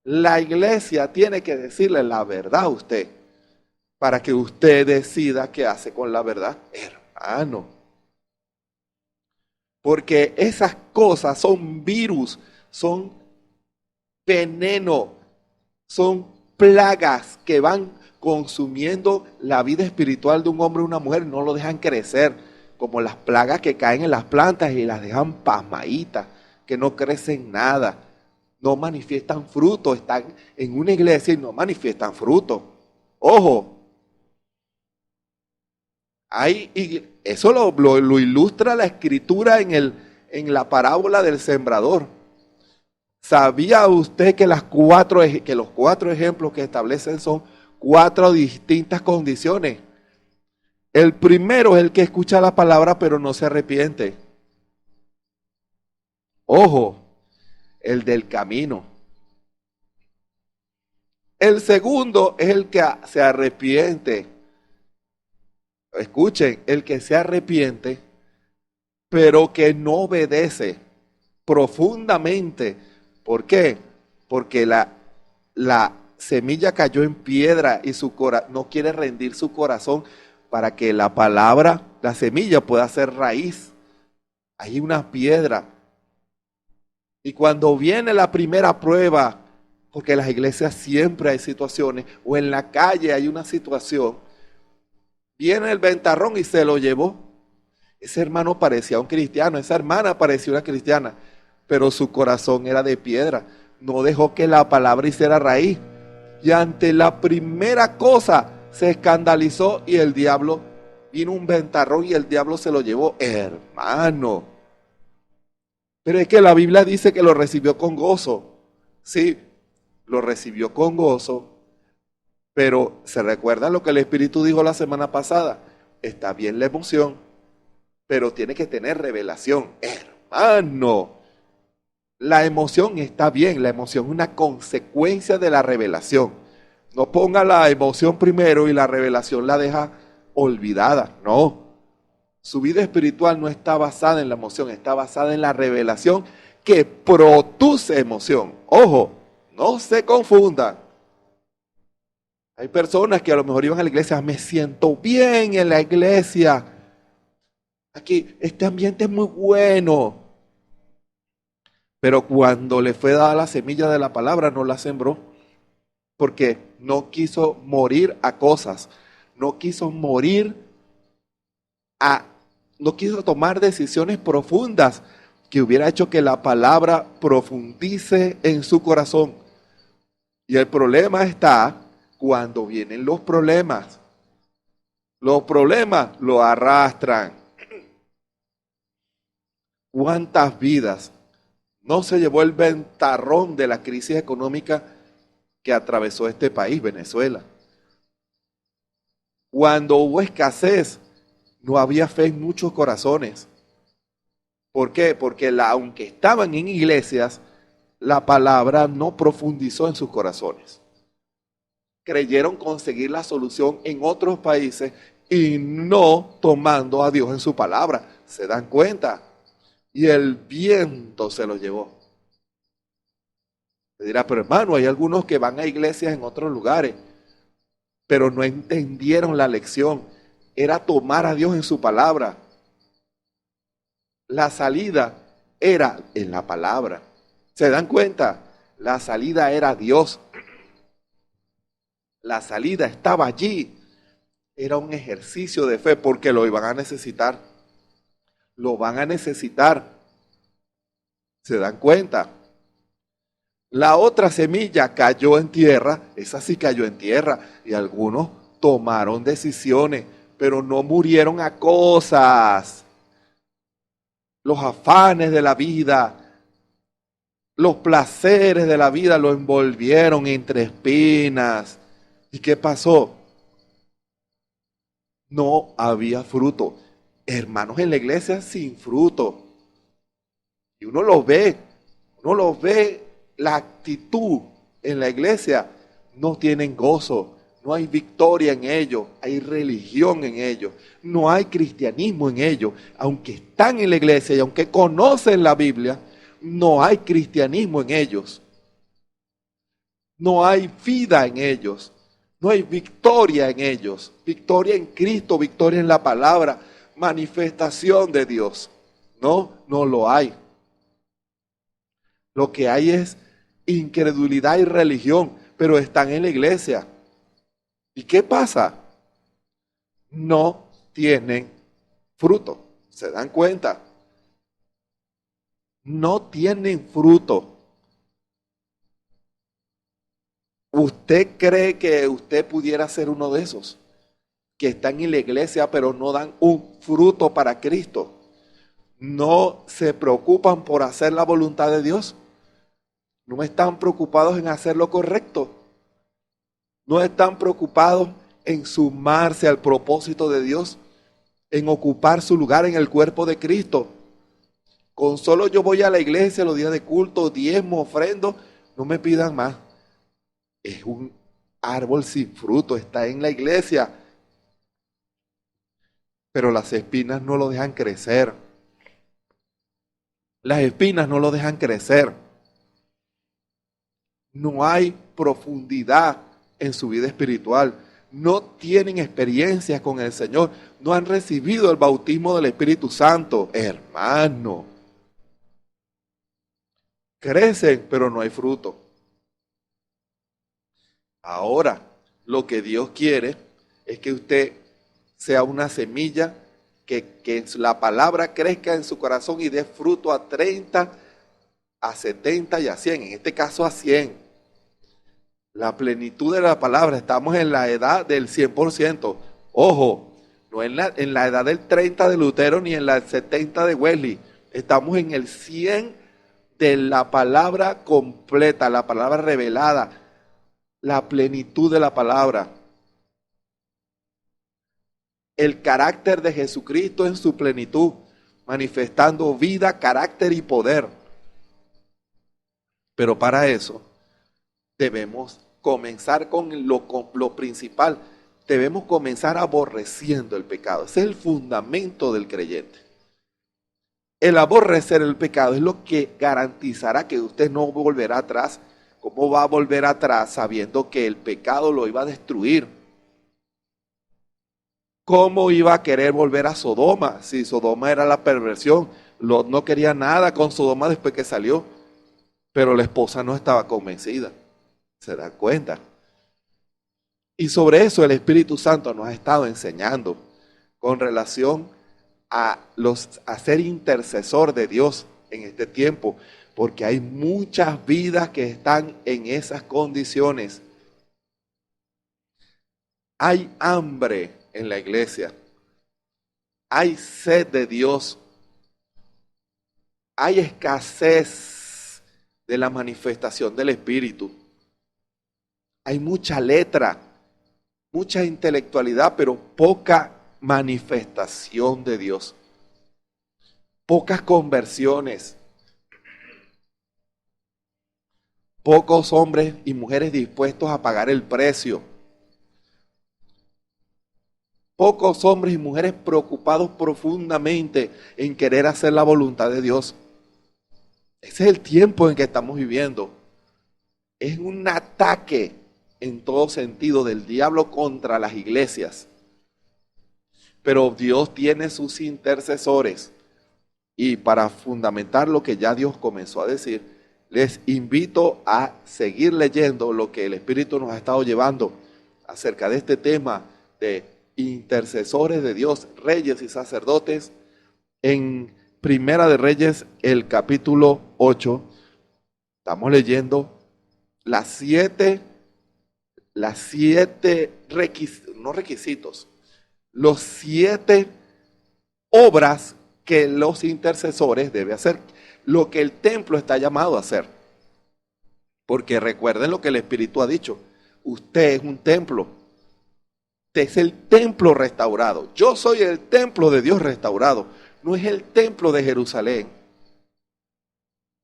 La iglesia tiene que decirle la verdad a usted para que usted decida qué hace con la verdad, hermano. Porque esas cosas son virus, son veneno, son plagas que van consumiendo la vida espiritual de un hombre o una mujer, no lo dejan crecer, como las plagas que caen en las plantas y las dejan pasmaditas, que no crecen nada, no manifiestan fruto, están en una iglesia y no manifiestan fruto. Ojo, eso lo ilustra la escritura en la parábola del sembrador. ¿Sabía usted que los 4 ejemplos que establecen son 4 distintas condiciones? El primero es el que escucha la palabra pero no se arrepiente. Ojo, el del camino. El segundo es el que se arrepiente. Escuchen, el que se arrepiente, pero que no obedece profundamente. ¿Por qué? Porque la semilla cayó en piedra y no quiere rendir su corazón para que la palabra, la semilla pueda ser raíz. Hay una piedra. Y cuando viene la primera prueba, porque en las iglesias siempre hay situaciones, o en la calle hay una situación, viene el ventarrón y se lo llevó. Ese hermano parecía un cristiano, esa hermana parecía una cristiana, pero su corazón era de piedra. No dejó que la palabra hiciera raíz. Y ante la primera cosa se escandalizó y el diablo, vino un ventarrón y el diablo se lo llevó. Hermano. Pero es que la Biblia dice que lo recibió con gozo. Sí, lo recibió con gozo. Pero ¿se recuerdan lo que el Espíritu dijo la semana pasada? Está bien la emoción, pero tiene que tener revelación. Hermano, la emoción está bien, la emoción es una consecuencia de la revelación. No ponga la emoción primero y la revelación la deja olvidada. No, su vida espiritual no está basada en la emoción, está basada en la revelación que produce emoción. Ojo, no se confundan. Hay personas que a lo mejor iban a la iglesia, me siento bien en la iglesia. Aquí, este ambiente es muy bueno. Pero cuando le fue dada la semilla de la palabra, no la sembró. Porque no quiso morir a cosas. No quiso no quiso tomar decisiones profundas que hubiera hecho que la palabra profundice en su corazón. Y el problema está cuando vienen los problemas. Los problemas lo arrastran. ¿Cuántas vidas no se llevó el ventarrón de la crisis económica que atravesó este país, Venezuela? Cuando hubo escasez, no había fe en muchos corazones. ¿Por qué? Porque aunque estaban en iglesias, la palabra no profundizó en sus corazones. Creyeron conseguir la solución en otros países y no tomando a Dios en su palabra. ¿Se dan cuenta? Y el viento se lo llevó. Se dirá, pero hermano, hay algunos que van a iglesias en otros lugares, pero no entendieron la lección. Era tomar a Dios en su palabra. La salida era en la palabra. ¿Se dan cuenta? La salida era Dios. La salida estaba allí. Era un ejercicio de fe porque lo iban a necesitar. Lo van a necesitar. ¿Se dan cuenta? La otra semilla cayó en tierra, esa sí cayó en tierra, y algunos tomaron decisiones, pero no murieron a cosas. Los afanes de la vida, los placeres de la vida lo envolvieron entre espinas. ¿Y qué pasó? No había fruto. Hermanos en la iglesia sin fruto. Y uno los ve, la actitud en la iglesia, no tienen gozo, no hay victoria en ellos, hay religión en ellos, no hay cristianismo en ellos. Aunque están en la iglesia y aunque conocen la Biblia, no hay cristianismo en ellos. No hay vida en ellos, no hay victoria en ellos, victoria en Cristo, victoria en la palabra, manifestación de Dios. No lo hay. Lo que hay es incredulidad y religión, pero están en la iglesia. ¿Y qué pasa? No tienen fruto. ¿Se dan cuenta? No tienen fruto. ¿Usted cree que usted pudiera ser uno de esos que están en la iglesia pero no dan un fruto para Cristo? ¿No se preocupan por hacer la voluntad de Dios? ¿No están preocupados en hacer lo correcto? ¿No están preocupados en sumarse al propósito de Dios? ¿En ocupar su lugar en el cuerpo de Cristo? Con solo yo voy a la iglesia los días de culto, diezmo, ofrendo, no me pidan más. Es un árbol sin fruto, está en la iglesia, pero las espinas no lo dejan crecer. Las espinas no lo dejan crecer. No hay profundidad en su vida espiritual. No tienen experiencias con el Señor. No han recibido el bautismo del Espíritu Santo. Hermano. Crecen, pero no hay fruto. Ahora, lo que Dios quiere es que usted sea una semilla que la palabra crezca en su corazón y dé fruto a 30, a 70 y a 100. En este caso a 100. La plenitud de la palabra. Estamos en la edad del 100%. Ojo, no en la edad del 30 de Lutero ni en la 70 de Wesley. Estamos en el 100 de la palabra completa, la palabra revelada. La plenitud de la palabra. El carácter de Jesucristo en su plenitud, manifestando vida, carácter y poder. Pero para eso debemos comenzar con lo principal. Debemos comenzar aborreciendo el pecado. Ese es el fundamento del creyente. El aborrecer el pecado es lo que garantizará que usted no volverá atrás. ¿Cómo va a volver atrás sabiendo que el pecado lo iba a destruir? ¿Cómo iba a querer volver a Sodoma? Si Sodoma era la perversión. Lot no quería nada con Sodoma después que salió. Pero la esposa no estaba convencida. ¿Se dan cuenta? Y sobre eso el Espíritu Santo nos ha estado enseñando con relación a ser intercesor de Dios en este tiempo. Porque hay muchas vidas que están en esas condiciones. Hay hambre en la iglesia. Hay sed de Dios. Hay escasez de la manifestación del Espíritu. Hay mucha letra, mucha intelectualidad, pero poca manifestación de Dios. Pocas conversiones. Pocos hombres y mujeres dispuestos a pagar el precio. Pocos hombres y mujeres preocupados profundamente en querer hacer la voluntad de Dios. Ese es el tiempo en que estamos viviendo. Es un ataque en todo sentido del diablo contra las iglesias. Pero Dios tiene sus intercesores. Y para fundamentar lo que ya Dios comenzó a decir, les invito a seguir leyendo lo que el Espíritu nos ha estado llevando acerca de este tema de intercesores de Dios, reyes y sacerdotes, en Primera de Reyes, el capítulo 8, estamos leyendo los siete obras que los intercesores deben hacer, lo que el templo está llamado a hacer. Porque recuerden lo que el Espíritu ha dicho, usted es un templo, usted es el templo restaurado, yo soy el templo de Dios restaurado, no es el templo de Jerusalén,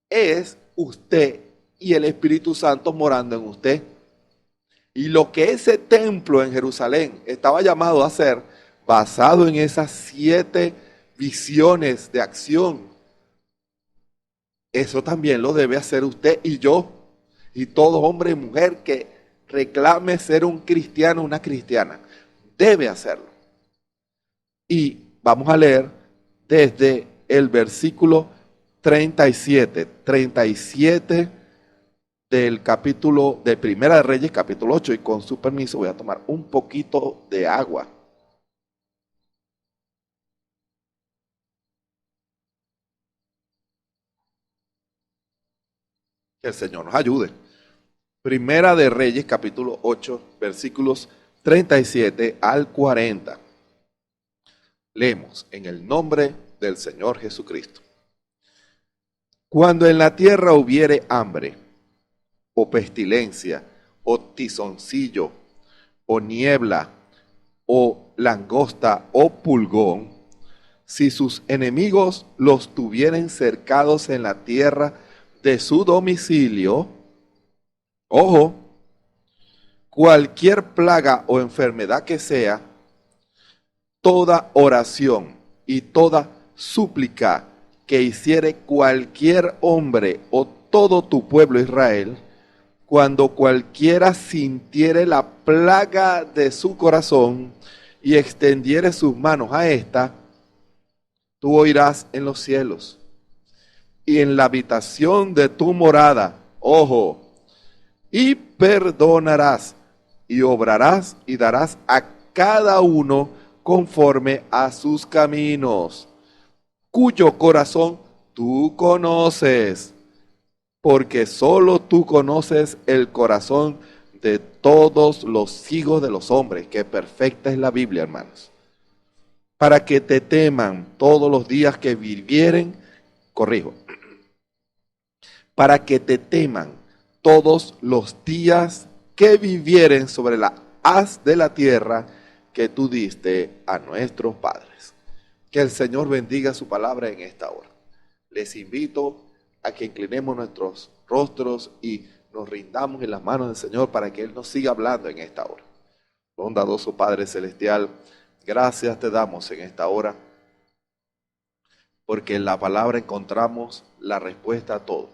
es usted y el Espíritu Santo morando en usted. Y lo que ese templo en Jerusalén estaba llamado a hacer, basado en esas 7 visiones de acción, eso también lo debe hacer usted y yo, y todo hombre y mujer que reclame ser un cristiano, una cristiana, debe hacerlo. Y vamos a leer desde el versículo 37 del capítulo de Primera de Reyes, capítulo 8, y con su permiso voy a tomar un poquito de agua. Que el Señor nos ayude. Primera de Reyes, capítulo 8, versículos 37 al 40. Leemos en el nombre del Señor Jesucristo. Cuando en la tierra hubiere hambre, o pestilencia, o tizoncillo, o niebla, o langosta, o pulgón, si sus enemigos los tuvieren cercados en la tierra de su domicilio, ojo, cualquier plaga o enfermedad que sea, toda oración y toda súplica que hiciere cualquier hombre o todo tu pueblo Israel, cuando cualquiera sintiere la plaga de su corazón y extendiere sus manos a esta, tú oirás en los cielos y en la habitación de tu morada, ojo, y perdonarás y obrarás y darás a cada uno conforme a sus caminos, cuyo corazón tú conoces, porque solo tú conoces el corazón de todos los hijos de los hombres, que perfecta es la Biblia, hermanos, para que te teman todos los días que vivieren, para que te teman todos los días que vivieren sobre la haz de la tierra que tú diste a nuestros padres. Que el Señor bendiga su palabra en esta hora. Les invito a que inclinemos nuestros rostros y nos rindamos en las manos del Señor para que Él nos siga hablando en esta hora. Bondadoso Padre Celestial, gracias te damos en esta hora, porque en la palabra encontramos la respuesta a todo.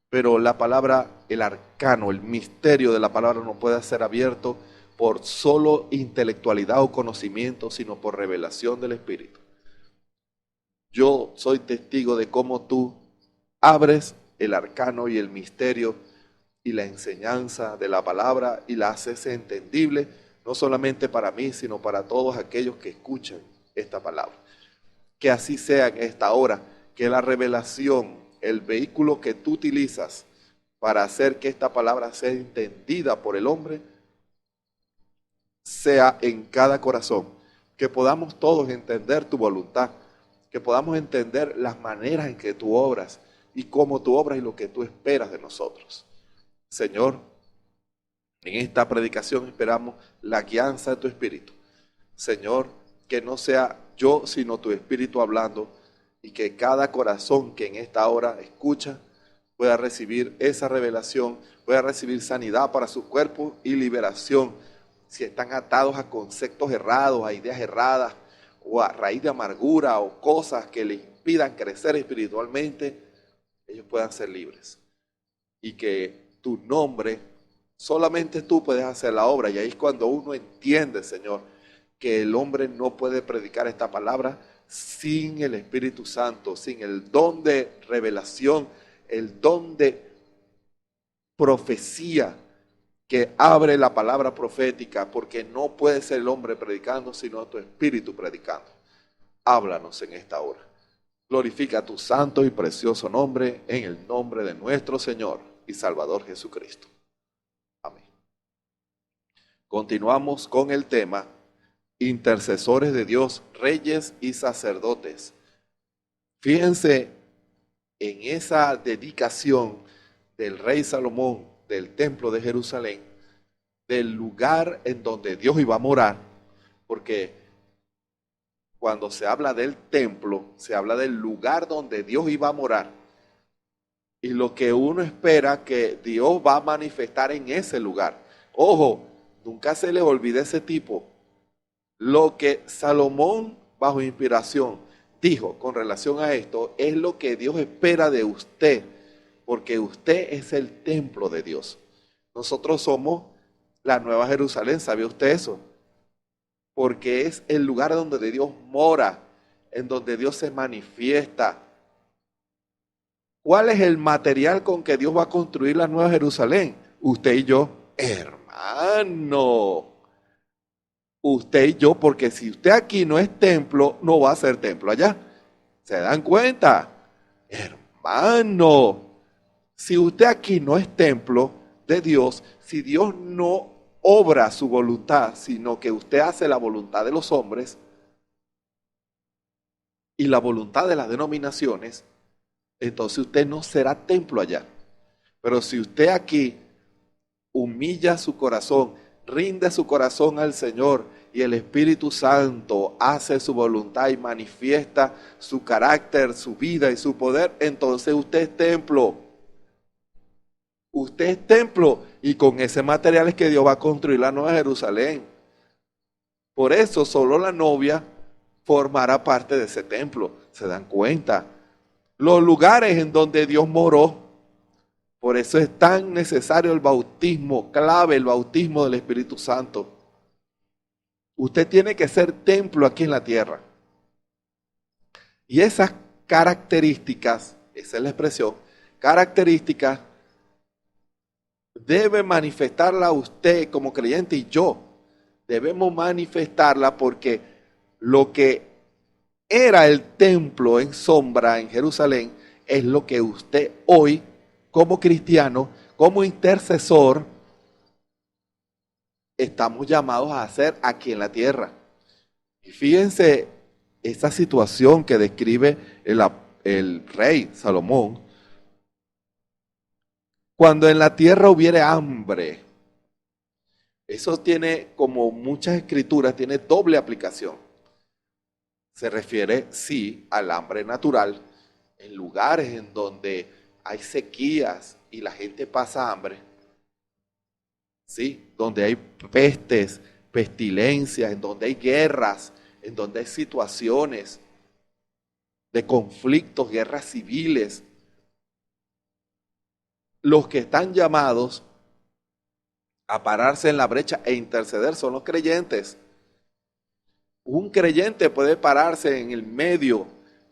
Pero la palabra, el arcano, el misterio de la palabra no puede ser abierto por solo intelectualidad o conocimiento, sino por revelación del Espíritu. Yo soy testigo de cómo tú abres el arcano y el misterio y la enseñanza de la palabra y la haces entendible, no solamente para mí, sino para todos aquellos que escuchan esta palabra. Que así sea en esta hora, que la revelación, el vehículo que tú utilizas para hacer que esta palabra sea entendida por el hombre, sea en cada corazón, que podamos todos entender tu voluntad, que podamos entender las maneras en que tú obras y cómo tú obras y lo que tú esperas de nosotros. Señor, en esta predicación esperamos la guianza de tu Espíritu. Señor, que no sea yo, sino tu Espíritu hablando, y que cada corazón que en esta hora escucha pueda recibir esa revelación, pueda recibir sanidad para su cuerpo y liberación. Si están atados a conceptos errados, a ideas erradas, o a raíz de amargura, o cosas que les impidan crecer espiritualmente, ellos puedan ser libres. Y que tu nombre, solamente tú puedes hacer la obra. Y ahí es cuando uno entiende, Señor, que el hombre no puede predicar esta palabra sin el Espíritu Santo, sin el don de revelación, el don de profecía que abre la palabra profética, porque no puede ser el hombre predicando, sino tu espíritu predicando. Háblanos en esta hora. Glorifica tu santo y precioso nombre en el nombre de nuestro Señor y Salvador Jesucristo. Amén. Continuamos con el tema intercesores de Dios, reyes y sacerdotes. Fíjense en esa dedicación del rey Salomón del templo de Jerusalén, del lugar en donde Dios iba a morar, porque cuando se habla del templo, se habla del lugar donde Dios iba a morar. Y lo que uno espera que Dios va a manifestar en ese lugar. Ojo, nunca se les olvide ese tipo. Lo que Salomón, bajo inspiración, dijo con relación a esto, es lo que Dios espera de usted, porque usted es el templo de Dios. Nosotros somos la Nueva Jerusalén, ¿sabe usted eso? Porque es el lugar donde Dios mora, en donde Dios se manifiesta. ¿Cuál es el material con que Dios va a construir la Nueva Jerusalén? Usted y yo, hermano. Usted y yo, porque si usted aquí no es templo, no va a ser templo allá. ¿Se dan cuenta? Hermano, si usted aquí no es templo de Dios, si Dios no obra su voluntad, sino que usted hace la voluntad de los hombres y la voluntad de las denominaciones, entonces usted no será templo allá. Pero si usted aquí humilla su corazón, rinde su corazón al Señor y el Espíritu Santo hace su voluntad y manifiesta su carácter, su vida y su poder, entonces usted es templo. Usted es templo y con ese material es que Dios va a construir la Nueva Jerusalén. Por eso solo la novia formará parte de ese templo. ¿Se dan cuenta? Los lugares en donde Dios moró. Por eso es tan necesario el bautismo, clave el bautismo del Espíritu Santo. Usted tiene que ser templo aquí en la tierra. Y esas características, esa es la expresión, características, debe manifestarla usted como creyente y yo. Debemos manifestarla porque lo que era el templo en sombra en Jerusalén es lo que usted hoy, como cristiano, como intercesor, estamos llamados a hacer aquí en la tierra. Y fíjense esa situación que describe el rey Salomón. Cuando en la tierra hubiere hambre, eso tiene, como muchas escrituras, tiene doble aplicación. Se refiere, sí, al hambre natural, en lugares en donde hay sequías y la gente pasa hambre, ¿sí? Donde hay pestes, pestilencias, en donde hay guerras, en donde hay situaciones de conflictos, guerras civiles. Los que están llamados a pararse en la brecha e interceder son los creyentes. Un creyente puede pararse en el medio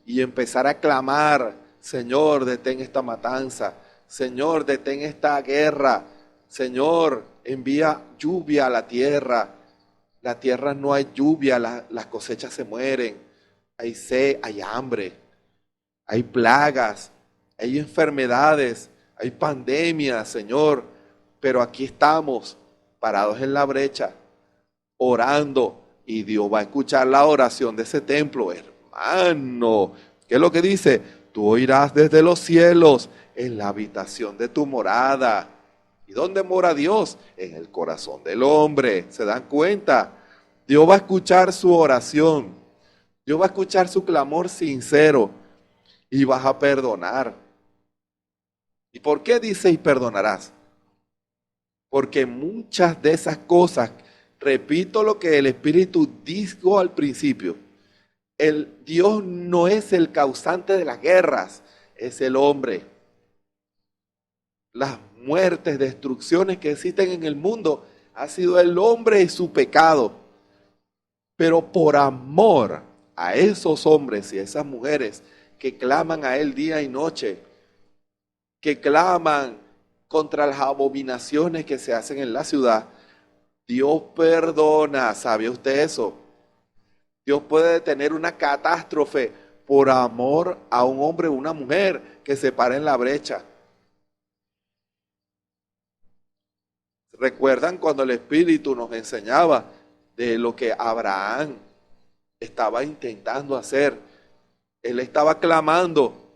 y empezar a clamar: Señor, detén esta matanza. Señor, detén esta guerra. Señor, envía lluvia a la tierra. La tierra no hay lluvia, las cosechas se mueren. Hay sed, hay hambre, hay plagas, hay enfermedades, hay pandemias, Señor. Pero aquí estamos, parados en la brecha, orando. Y Dios va a escuchar la oración de ese templo, hermano. ¿Qué es lo que dice? Tú oirás desde los cielos, en la habitación de tu morada. ¿Y dónde mora Dios? En el corazón del hombre. ¿Se dan cuenta? Dios va a escuchar su oración. Dios va a escuchar su clamor sincero. Y vas a perdonar. ¿Y por qué dice y perdonarás? Porque muchas de esas cosas, repito lo que el Espíritu dijo al principio, Dios no es el causante de las guerras, es el hombre. Las muertes, destrucciones que existen en el mundo, ha sido el hombre y su pecado. Pero por amor a esos hombres y a esas mujeres que claman a Él día y noche, que claman contra las abominaciones que se hacen en la ciudad, Dios perdona. ¿Sabía usted eso? Dios puede detener una catástrofe por amor a un hombre o una mujer que se para en la brecha. ¿Recuerdan cuando el Espíritu nos enseñaba de lo que Abraham estaba intentando hacer? Él estaba clamando,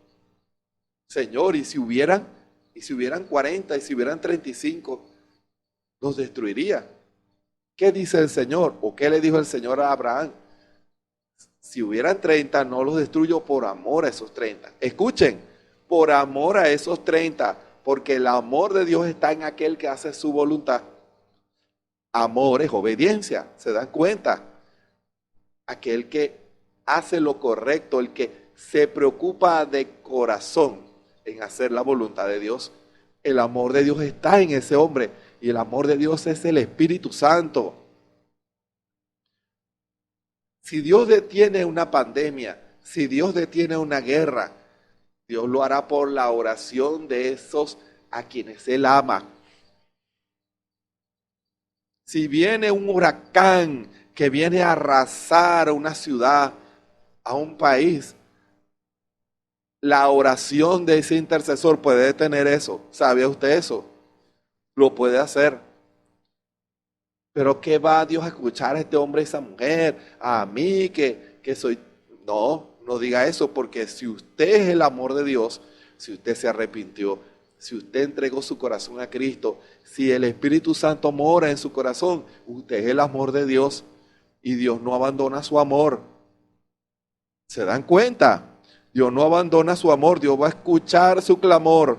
Señor, ¿y si hubieran 40, y si hubieran 35, los destruiría? ¿Qué dice el Señor? ¿O qué le dijo el Señor a Abraham? Si hubieran 30, no los destruyo por amor a esos 30. Escuchen, por amor a esos 30, porque el amor de Dios está en aquel que hace su voluntad. Amor es obediencia, ¿se dan cuenta? Aquel que hace lo correcto, el que se preocupa de corazón en hacer la voluntad de Dios. El amor de Dios está en ese hombre y el amor de Dios es el Espíritu Santo. Si Dios detiene una pandemia, si Dios detiene una guerra, Dios lo hará por la oración de esos a quienes Él ama. Si viene un huracán que viene a arrasar a una ciudad, a un país, la oración de ese intercesor puede detener eso. ¿Sabía usted eso? Lo puede hacer. Pero ¿qué va Dios a escuchar a este hombre y esa mujer? A mí que soy... No diga eso, porque si usted es el amor de Dios, si usted se arrepintió, si usted entregó su corazón a Cristo, si el Espíritu Santo mora en su corazón, usted es el amor de Dios y Dios no abandona su amor. ¿Se dan cuenta? Dios no abandona su amor, Dios va a escuchar su clamor.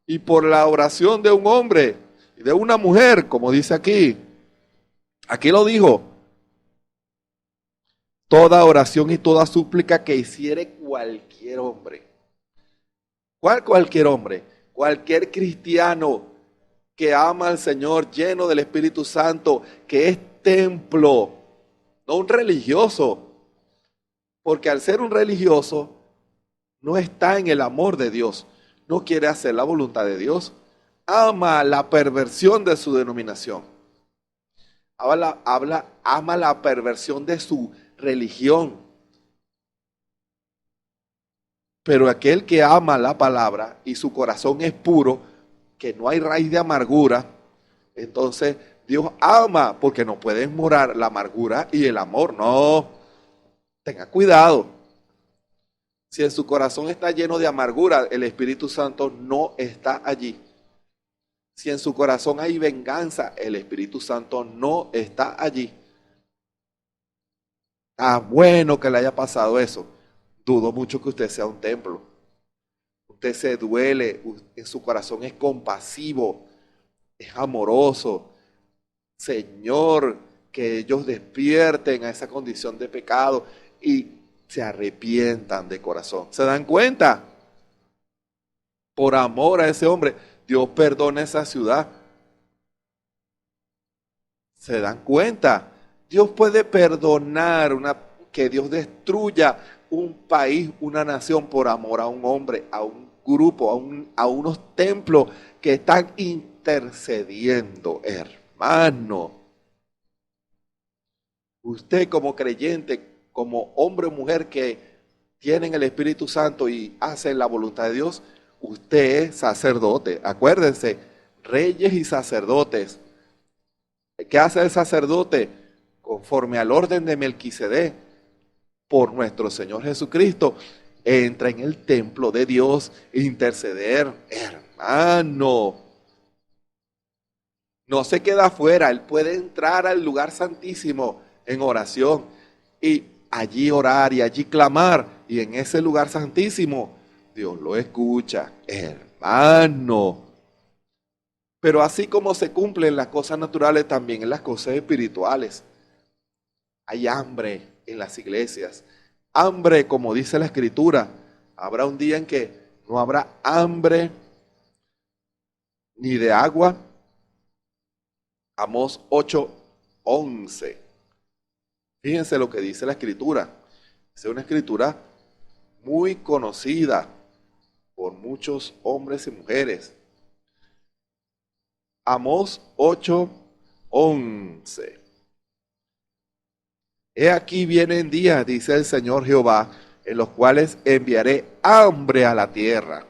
Y por la oración de un hombre y de una mujer, como dice aquí lo dijo, toda oración y toda súplica que hiciere cualquier hombre. ¿Cuál cualquier hombre? Cualquier cristiano que ama al Señor, lleno del Espíritu Santo, que es templo, no un religioso. Porque al ser un religioso, no está en el amor de Dios, no quiere hacer la voluntad de Dios, ama la perversión de su denominación, ama la perversión de su religión. Pero aquel que ama la palabra y su corazón es puro, que no hay raíz de amargura, entonces Dios ama, porque no pueden morar la amargura y el amor. No, tenga cuidado. Si en su corazón está lleno de amargura, el Espíritu Santo no está allí. Si en su corazón hay venganza, el Espíritu Santo no está allí. Ah, bueno que le haya pasado eso. Dudo mucho que usted sea un templo. Usted se duele, en su corazón es compasivo, es amoroso. Señor, que ellos despierten a esa condición de pecado y se arrepientan de corazón. ¿Se dan cuenta? Por amor a ese hombre, Dios perdona esa ciudad. ¿Se dan cuenta? Dios puede perdonar que Dios destruya un país, una nación por amor a un hombre, a un grupo, a unos templos que están intercediendo, hermano. Usted como creyente, como hombre o mujer que tienen el Espíritu Santo y hacen la voluntad de Dios, usted es sacerdote. Acuérdense, reyes y sacerdotes. ¿Qué hace el sacerdote? Conforme al orden de Melquisedec, por nuestro Señor Jesucristo, entra en el templo de Dios e interceder, hermano. No se queda afuera, él puede entrar al lugar santísimo en oración y allí orar y allí clamar, y en ese lugar santísimo Dios lo escucha, hermano. Pero así como se cumplen las cosas naturales, también en las cosas espirituales. Hay hambre en las iglesias. Hambre, como dice la Escritura. Habrá un día en que no habrá hambre ni de agua. Amós 8:11. Fíjense lo que dice la Escritura. Es una Escritura muy conocida por muchos hombres y mujeres. Amós 8:11. He aquí vienen días, dice el Señor Jehová, en los cuales enviaré hambre a la tierra.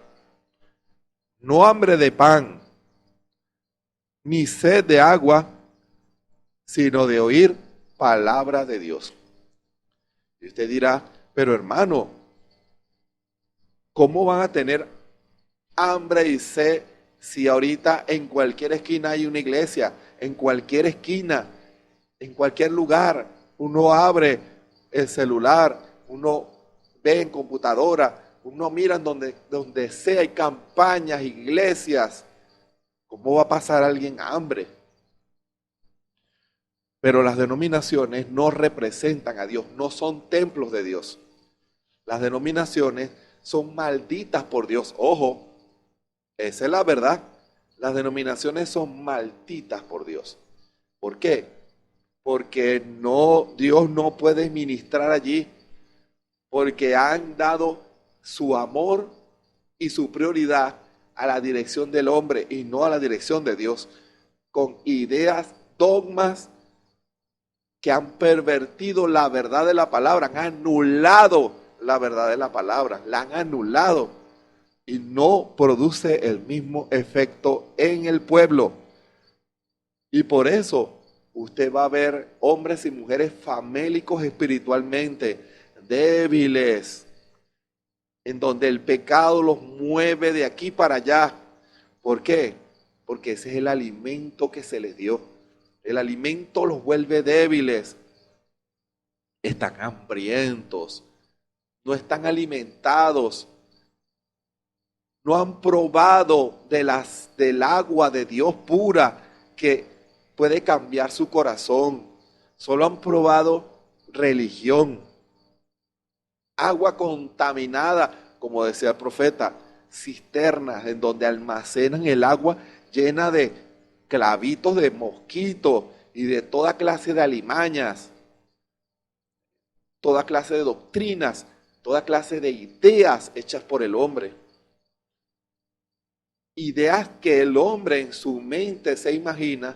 No hambre de pan, ni sed de agua, sino de oír palabra de Dios. Y usted dirá, pero hermano, ¿cómo van a tener hambre y sed si ahorita en cualquier esquina hay una iglesia? En cualquier esquina, en cualquier lugar, uno abre el celular, uno ve en computadora, uno mira en donde sea, hay campañas, iglesias. ¿Cómo va a pasar alguien hambre? Pero las denominaciones no representan a Dios, no son templos de Dios. Las denominaciones son malditas por Dios. Ojo, esa es la verdad. Las denominaciones son malditas por Dios. ¿Por qué? Porque Dios no puede ministrar allí, porque han dado su amor y su prioridad a la dirección del hombre y no a la dirección de Dios, con ideas, dogmas que han pervertido la verdad de la palabra, han anulado la verdad de la palabra, la han anulado y no produce el mismo efecto en el pueblo. Y por eso usted va a ver hombres y mujeres famélicos espiritualmente, débiles, en donde el pecado los mueve de aquí para allá. ¿Por qué? Porque ese es el alimento que se les dio. El alimento los vuelve débiles. Están hambrientos, no están alimentados, no han probado del agua de Dios pura que puede cambiar su corazón. Solo han probado religión, agua contaminada, como decía el profeta, cisternas en donde almacenan el agua llena de clavitos de mosquitos y de toda clase de alimañas, toda clase de doctrinas, toda clase de ideas hechas por el hombre. Ideas que el hombre en su mente se imagina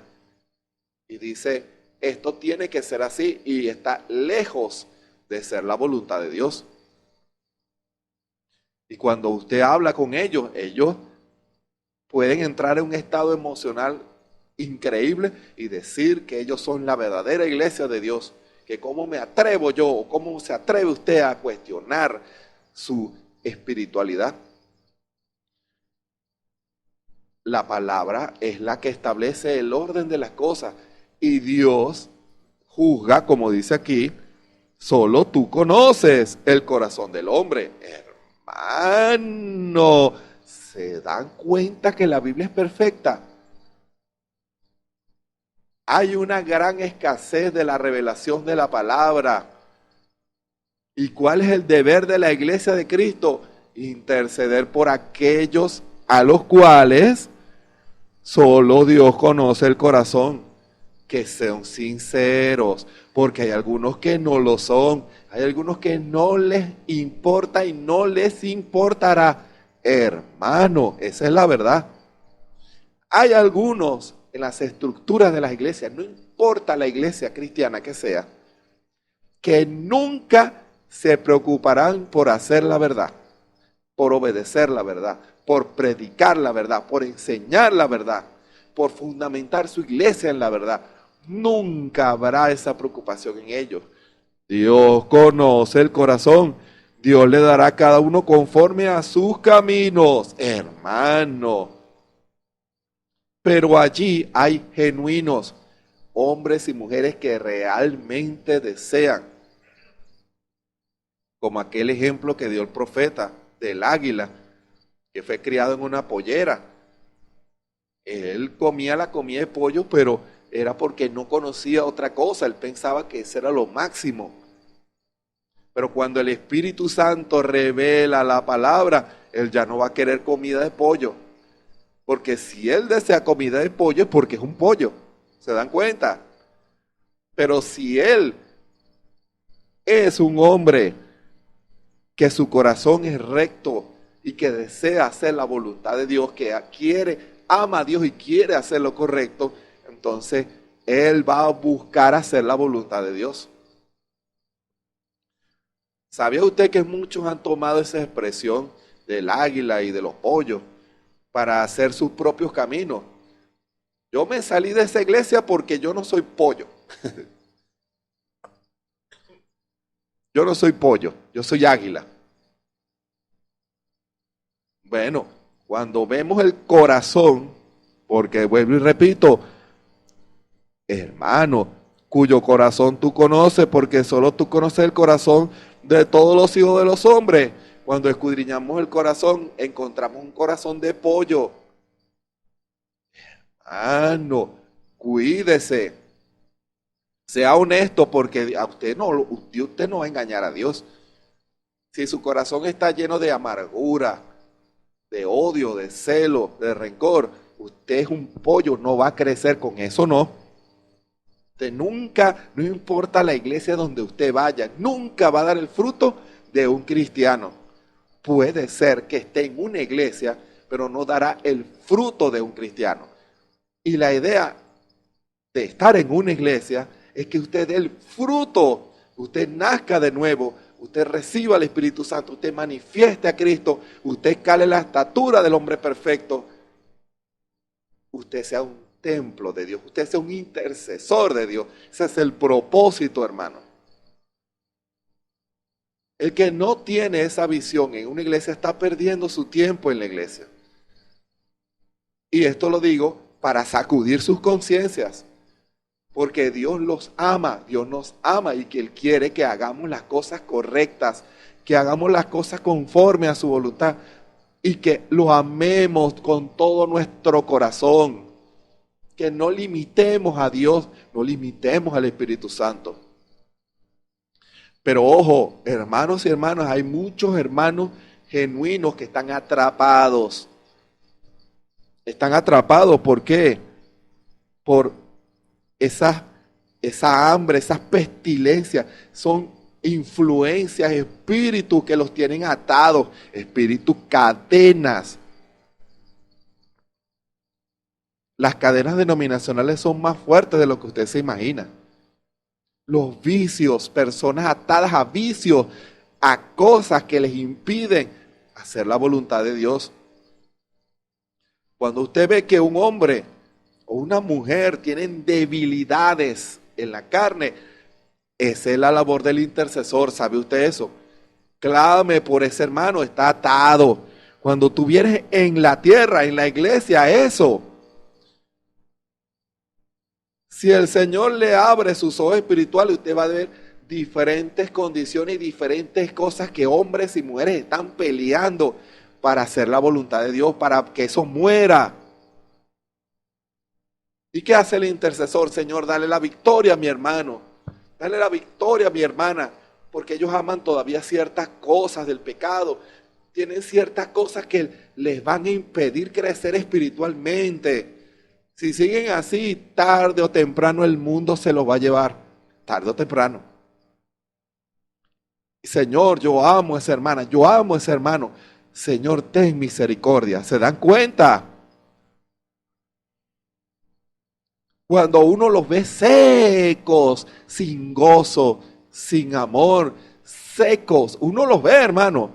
y dice, esto tiene que ser así, y está lejos de ser la voluntad de Dios. Y cuando usted habla con ellos, ellos pueden entrar en un estado emocional increíble y decir que ellos son la verdadera iglesia de Dios, que cómo me atrevo yo, o cómo se atreve usted a cuestionar su espiritualidad. La palabra es la que establece el orden de las cosas y Dios juzga, como dice aquí, solo tú conoces el corazón del hombre. Hermano, ¿se dan cuenta que la Biblia es perfecta? Hay una gran escasez de la revelación de la palabra. ¿Y cuál es el deber de la iglesia de Cristo? Interceder por aquellos a los cuales solo Dios conoce el corazón, que sean sinceros, porque hay algunos que no lo son, hay algunos que no les importa y no les importará. Hermano, esa es la verdad. Hay algunos en las estructuras de las iglesias, no importa la iglesia cristiana que sea, que nunca se preocuparán por hacer la verdad, por obedecer la verdad, por predicar la verdad, por enseñar la verdad, por fundamentar su iglesia en la verdad. Nunca habrá esa preocupación en ellos. Dios conoce el corazón. Dios le dará a cada uno conforme a sus caminos, hermano. Pero allí hay genuinos, hombres y mujeres que realmente desean, como aquel ejemplo que dio el profeta del águila, que fue criado en una pollera. Él comía la comida de pollo, pero era porque no conocía otra cosa. Él pensaba que eso era lo máximo. Pero cuando el Espíritu Santo revela la palabra, él ya no va a querer comida de pollo. Porque si él desea comida de pollo es porque es un pollo. ¿Se dan cuenta? Pero si él es un hombre que su corazón es recto y que desea hacer la voluntad de Dios, que quiere ama a Dios y quiere hacer lo correcto, entonces él va a buscar hacer la voluntad de Dios. ¿Sabía usted que muchos han tomado esa expresión del águila y de los pollos para hacer sus propios caminos? Yo me salí de esa iglesia porque yo no soy pollo. Yo no soy pollo, yo soy águila. Bueno, cuando vemos el corazón, porque vuelvo y repito, hermano, cuyo corazón tú conoces, porque solo tú conoces el corazón de todos los hijos de los hombres. Cuando escudriñamos el corazón, encontramos un corazón de pollo. Hermano, cuídese. Sea honesto, porque a usted no va a engañar a Dios. Si su corazón está lleno de amargura, de odio, de celo, de rencor, usted es un pollo, no va a crecer con eso, no. Usted nunca, no importa la iglesia donde usted vaya, nunca va a dar el fruto de un cristiano. Puede ser que esté en una iglesia, pero no dará el fruto de un cristiano. Y la idea de estar en una iglesia es que usted dé el fruto, usted nazca de nuevo, usted reciba el Espíritu Santo, usted manifieste a Cristo, usted escale la estatura del hombre perfecto, usted sea un templo de Dios, usted sea un intercesor de Dios. Ese es el propósito, hermano. El que no tiene esa visión en una iglesia está perdiendo su tiempo en la iglesia. Y esto lo digo para sacudir sus conciencias. Porque Dios los ama, Dios nos ama y que Él quiere que hagamos las cosas correctas, que hagamos las cosas conforme a su voluntad y que lo amemos con todo nuestro corazón. Que no limitemos a Dios, no limitemos al Espíritu Santo. Pero ojo, hermanos y hermanas, hay muchos hermanos genuinos que están atrapados. Están atrapados, ¿por qué? Por esa hambre, esas pestilencias, son influencias, espíritus que los tienen atados, espíritus cadenas. Las cadenas denominacionales son más fuertes de lo que usted se imagina. Los vicios, personas atadas a vicios, a cosas que les impiden hacer la voluntad de Dios. Cuando usted ve que un hombre o una mujer tienen debilidades en la carne, esa es la labor del intercesor. ¿Sabe usted eso? Clame por ese hermano, está atado. Cuando tú vienes en la tierra, en la iglesia, eso. Si el Señor le abre sus ojos espirituales, usted va a ver diferentes condiciones y diferentes cosas que hombres y mujeres están peleando para hacer la voluntad de Dios, para que eso muera. ¿Y qué hace el intercesor? Señor, dale la victoria a mi hermano, dale la victoria a mi hermana, porque ellos aman todavía ciertas cosas del pecado, tienen ciertas cosas que les van a impedir crecer espiritualmente. Si siguen así, tarde o temprano el mundo se los va a llevar, tarde o temprano. Señor, yo amo a esa hermana, yo amo a ese hermano. Señor, ten misericordia. ¿Se dan cuenta? Cuando uno los ve secos, sin gozo, sin amor, secos, uno los ve, hermano.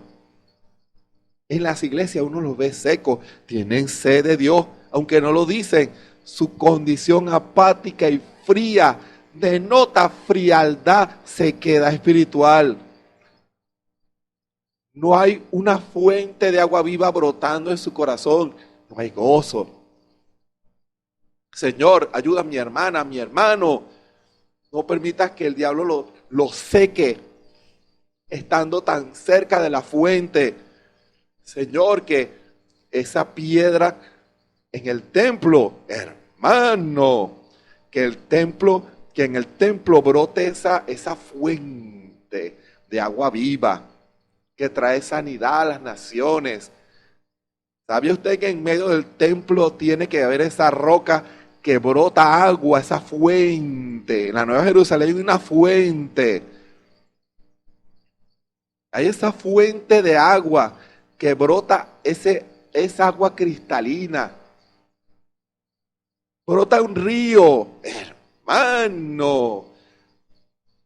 En las iglesias uno los ve secos, tienen sed de Dios, aunque no lo dicen. Su condición apática y fría denota frialdad, sequedad espiritual. No hay una fuente de agua viva brotando en su corazón, no hay gozo. Señor, ayuda a mi hermana, a mi hermano. No permitas que el diablo lo seque, estando tan cerca de la fuente. Señor, que esa piedra en el templo, hermano, que en el templo brote esa fuente de agua viva que trae sanidad a las naciones. ¿Sabía usted que en medio del templo tiene que haber esa roca que brota agua, esa fuente? En la Nueva Jerusalén hay una fuente. Hay esa fuente de agua que brota, esa agua cristalina. brota un río, hermano.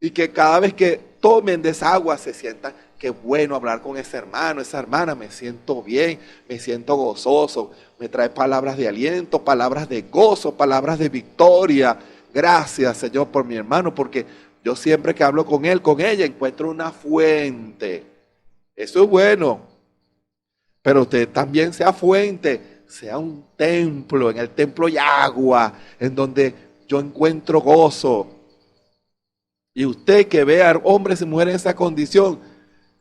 Y que cada vez que tomen de esa agua se sientan, qué bueno hablar con ese hermano, esa hermana, me siento bien, me siento gozoso, me trae palabras de aliento, palabras de gozo, palabras de victoria. Gracias, Señor, por mi hermano, porque yo siempre que hablo con él, con ella, encuentro una fuente. Eso es bueno. Pero usted también sea fuente, sea un templo, en el templo hay agua, en donde yo encuentro gozo. Y usted que vea hombres y mujeres en esa condición,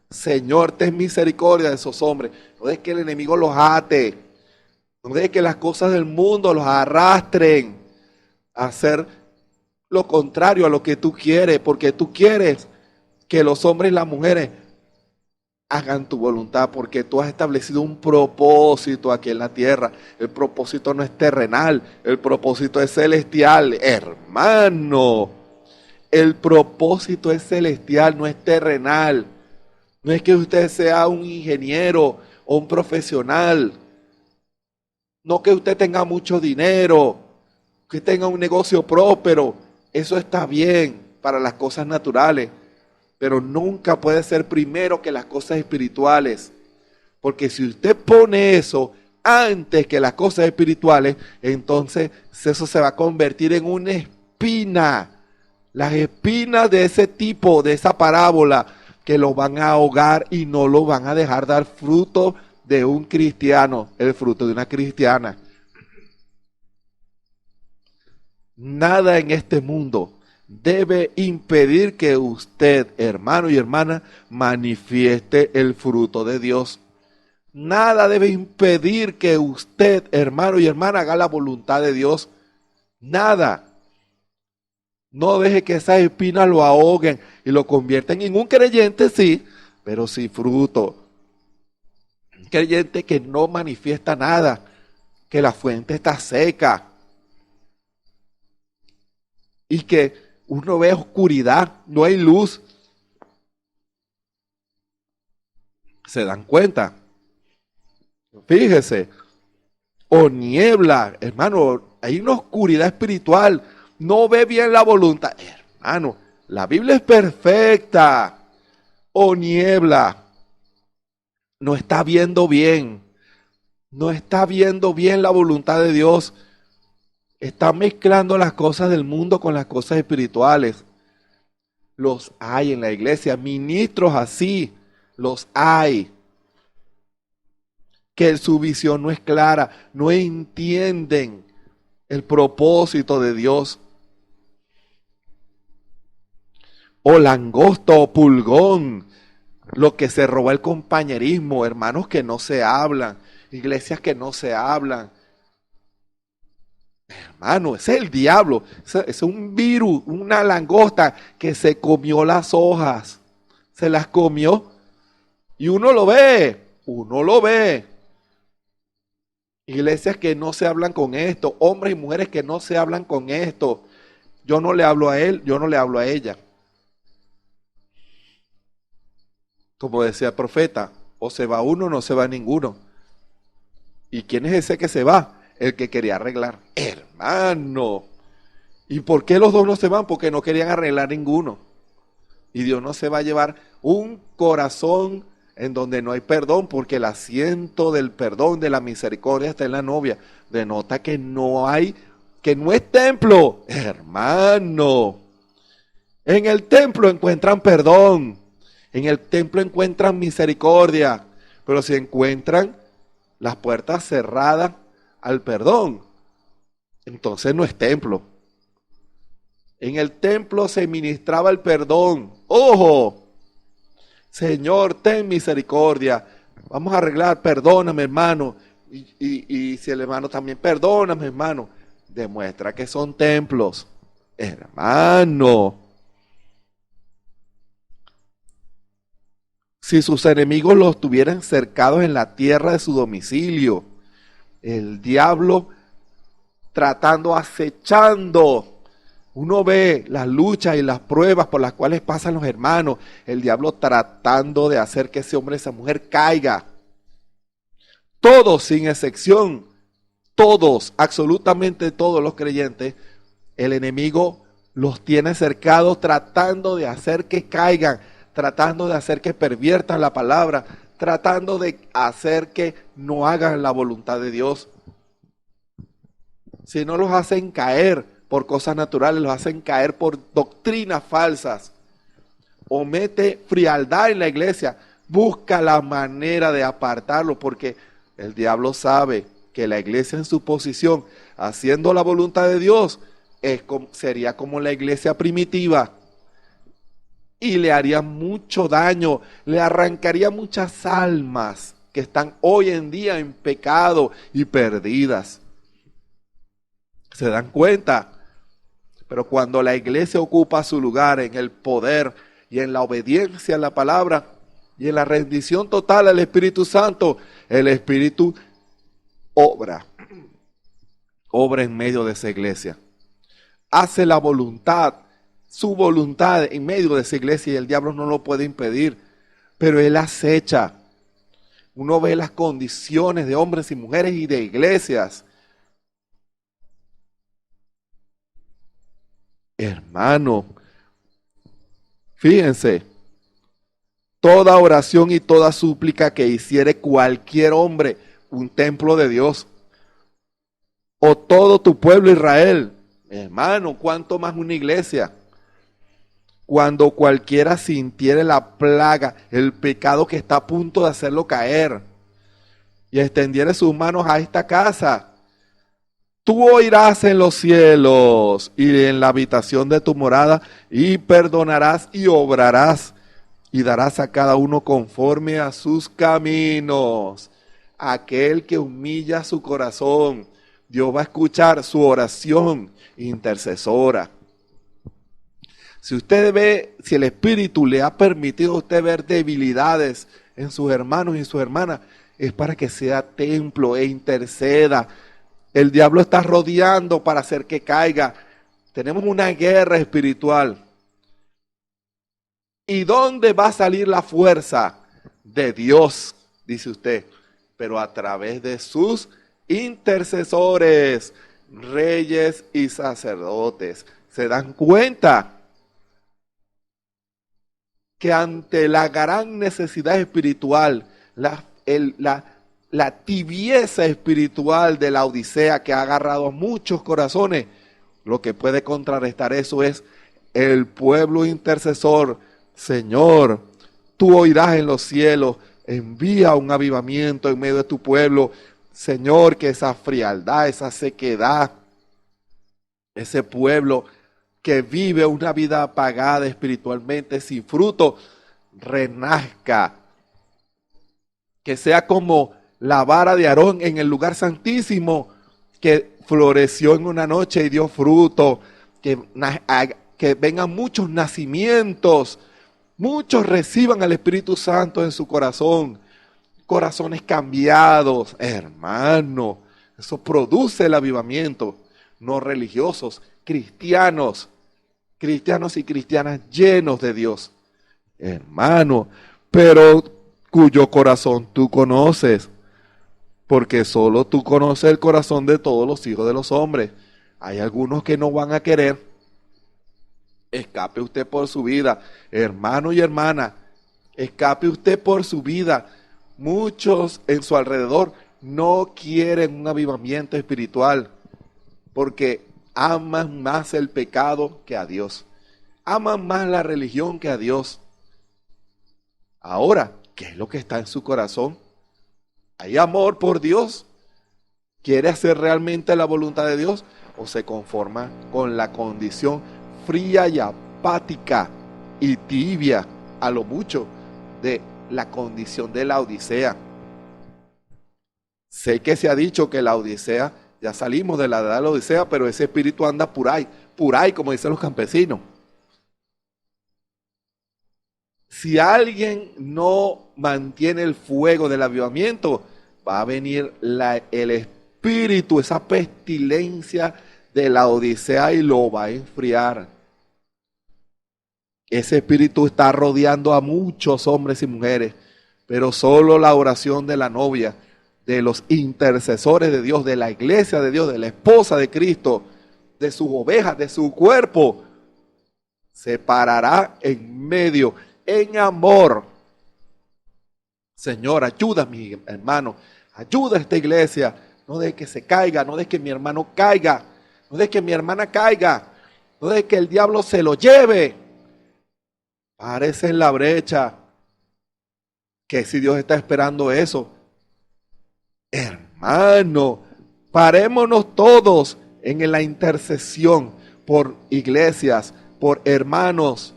Señor, ten misericordia de esos hombres. No dejes que el enemigo los ate. No dejes que las cosas del mundo los arrastren a hacer lo contrario a lo que tú quieres, porque tú quieres que los hombres y las mujeres hagan tu voluntad, porque tú has establecido un propósito aquí en la tierra. El propósito no es terrenal, el propósito es celestial, hermano. El propósito es celestial, no es terrenal. No es que usted sea un ingeniero o un profesional. No que usted tenga mucho dinero, que tenga un negocio próspero. Eso está bien para las cosas naturales, pero nunca puede ser primero que las cosas espirituales. Porque si usted pone eso antes que las cosas espirituales, entonces eso se va a convertir en una espina. Las espinas de ese tipo, de esa parábola, que lo van a ahogar y no lo van a dejar dar fruto de un cristiano, el fruto de una cristiana. Nada en este mundo debe impedir que usted, hermano y hermana, manifieste el fruto de Dios. Nada debe impedir que usted, hermano y hermana, haga la voluntad de Dios. Nada. No deje que esas espinas lo ahoguen y lo conviertan en un creyente, sí, pero sin fruto. Un creyente que no manifiesta nada, que la fuente está seca y que uno ve oscuridad, no hay luz. ¿Se dan cuenta? Fíjese, o niebla, hermano, hay una oscuridad espiritual. No ve bien la voluntad. Hermano, la Biblia es perfecta. O niebla. No está viendo bien. No está viendo bien la voluntad de Dios. Está mezclando las cosas del mundo con las cosas espirituales. Los hay en la iglesia. Ministros así. Los hay. Que su visión no es clara. No entienden el propósito de Dios. O langosta o pulgón, lo que se roba el compañerismo, hermanos que no se hablan, iglesias que no se hablan. Hermano, ese es el diablo, ese es un virus, una langosta que se comió las hojas, se las comió y uno lo ve. Iglesias que no se hablan con esto, hombres y mujeres que no se hablan con esto. Yo no le hablo a él, yo no le hablo a ella. Como decía el profeta, o se va uno o no se va ninguno. ¿Y quién es ese que se va? El que quería arreglar. Hermano. ¿Y por qué los dos no se van? Porque no querían arreglar ninguno. Y Dios no se va a llevar un corazón en donde no hay perdón, porque el asiento del perdón, de la misericordia está en la novia. Denota que no hay, que no es templo. Hermano. En el templo encuentran perdón. En el templo encuentran misericordia, pero si encuentran las puertas cerradas al perdón, entonces no es templo. En el templo se ministraba el perdón. ¡Ojo! Señor, ten misericordia. Vamos a arreglar, perdóname, hermano. Y si el hermano también, perdóname, hermano. Demuestra que son templos. Hermano. Si sus enemigos los tuvieran cercados en la tierra de su domicilio, el diablo tratando, acechando. Uno ve las luchas y las pruebas por las cuales pasan los hermanos, el diablo tratando de hacer que ese hombre, esa mujer caiga. Todos sin excepción todos, absolutamente todos los creyentes, el enemigo los tiene cercados tratando de hacer que caigan, tratando de hacer que perviertan la palabra, tratando de hacer que no hagan la voluntad de Dios. Si no los hacen caer por cosas naturales, los hacen caer por doctrinas falsas. O mete frialdad en la iglesia, busca la manera de apartarlo, porque el diablo sabe que la iglesia en su posición, haciendo la voluntad de Dios, sería como la iglesia primitiva. Y le haría mucho daño, le arrancaría muchas almas que están hoy en día en pecado y perdidas. ¿Se dan cuenta? Pero cuando la iglesia ocupa su lugar en el poder y en la obediencia a la palabra y en la rendición total al Espíritu Santo, el Espíritu obra en medio de esa iglesia. Hace la voluntad, su voluntad en medio de esa iglesia y el diablo no lo puede impedir, pero él acecha. Uno ve las condiciones de hombres y mujeres y de iglesias. Hermano, fíjense, toda oración y toda súplica que hiciere cualquier hombre, un templo de Dios, o todo tu pueblo Israel, hermano, ¿cuánto más una iglesia? Cuando cualquiera sintiere la plaga, el pecado que está a punto de hacerlo caer, y extendiere sus manos a esta casa, tú oirás en los cielos y en la habitación de tu morada, y perdonarás y obrarás, y darás a cada uno conforme a sus caminos. Aquel que humilla su corazón, Dios va a escuchar su oración intercesora. Si usted ve, si el Espíritu le ha permitido a usted ver debilidades en sus hermanos y sus hermanas, es para que sea templo e interceda. El diablo está rodeando para hacer que caiga. Tenemos una guerra espiritual. ¿Y dónde va a salir la fuerza? De Dios, dice usted, pero a través de sus intercesores, reyes y sacerdotes. ¿Se dan cuenta? Que ante la gran necesidad espiritual, la tibieza espiritual de la Odisea que ha agarrado a muchos corazones, lo que puede contrarrestar eso es el pueblo intercesor. Señor, tú oirás en los cielos, envía un avivamiento en medio de tu pueblo. Señor, que esa frialdad, esa sequedad, ese pueblo que vive una vida apagada espiritualmente, sin fruto, renazca. Que sea como la vara de Aarón en el lugar santísimo, que floreció en una noche y dio fruto. Que vengan muchos nacimientos, muchos reciban al Espíritu Santo en su corazón. Corazones cambiados, hermano. Eso produce el avivamiento. No religiosos, cristianos y cristianas llenos de Dios, hermano, pero cuyo corazón tú conoces, porque solo tú conoces el corazón de todos los hijos de los hombres. Hay algunos que no van a querer. Escape usted por su vida, hermano y hermana, escape usted por su vida. Muchos en su alrededor no quieren un avivamiento espiritual, porque aman más el pecado que a Dios. Aman más la religión que a Dios. Ahora, ¿qué es lo que está en su corazón? ¿Hay amor por Dios? ¿Quiere hacer realmente la voluntad de Dios? ¿O se conforma con la condición fría y apática y tibia, a lo mucho, de la condición de la Odisea? Sé que se ha dicho que la Odisea, ya salimos de la edad de la Odisea, pero ese espíritu anda por ahí, como dicen los campesinos. Si alguien no mantiene el fuego del avivamiento, va a venir el espíritu, esa pestilencia de la Odisea, y lo va a enfriar. Ese espíritu está rodeando a muchos hombres y mujeres, pero solo la oración de la novia de los intercesores de Dios, de la iglesia de Dios, de la esposa de Cristo, de sus ovejas, de su cuerpo, se parará en medio, en amor. Señor, ayuda a mi hermano, ayuda a esta iglesia, no de que se caiga, no de que mi hermano caiga, no de que mi hermana caiga, no de que el diablo se lo lleve. Párese en la brecha, que si Dios está esperando eso, hermano, parémonos todos en la intercesión por iglesias, por hermanos,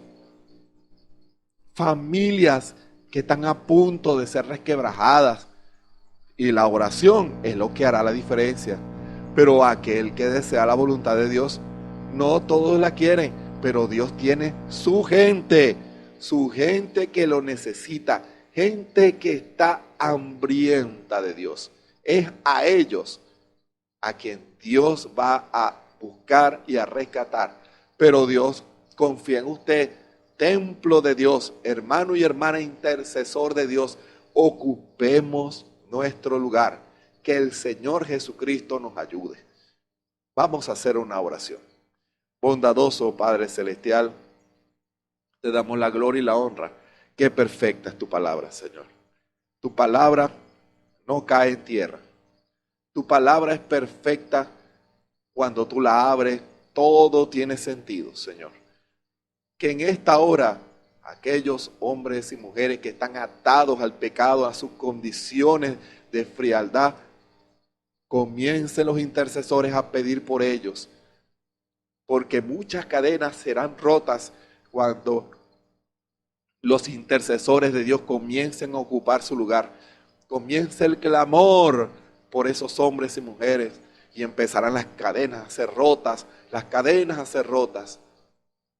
familias que están a punto de ser resquebrajadas. Y la oración es lo que hará la diferencia. Pero aquel que desea la voluntad de Dios, no todos la quieren, pero Dios tiene su gente que lo necesita, gente que está hambrienta de Dios. Es a ellos a quien Dios va a buscar y a rescatar. Pero Dios confía en usted, templo de Dios, hermano y hermana intercesor de Dios. Ocupemos nuestro lugar, que el Señor Jesucristo nos ayude. Vamos a hacer una oración. Bondadoso Padre Celestial, te damos la gloria y la honra. Qué perfecta es tu palabra, Señor. Tu palabra no cae en tierra. Tu palabra es perfecta. Cuando tú la abres, todo tiene sentido, Señor. Que en esta hora, aquellos hombres y mujeres que están atados al pecado, a sus condiciones de frialdad, comiencen los intercesores a pedir por ellos. Porque muchas cadenas serán rotas cuando los intercesores de Dios comiencen a ocupar su lugar. Comience el clamor por esos hombres y mujeres y empezarán las cadenas a ser rotas, las cadenas a ser rotas.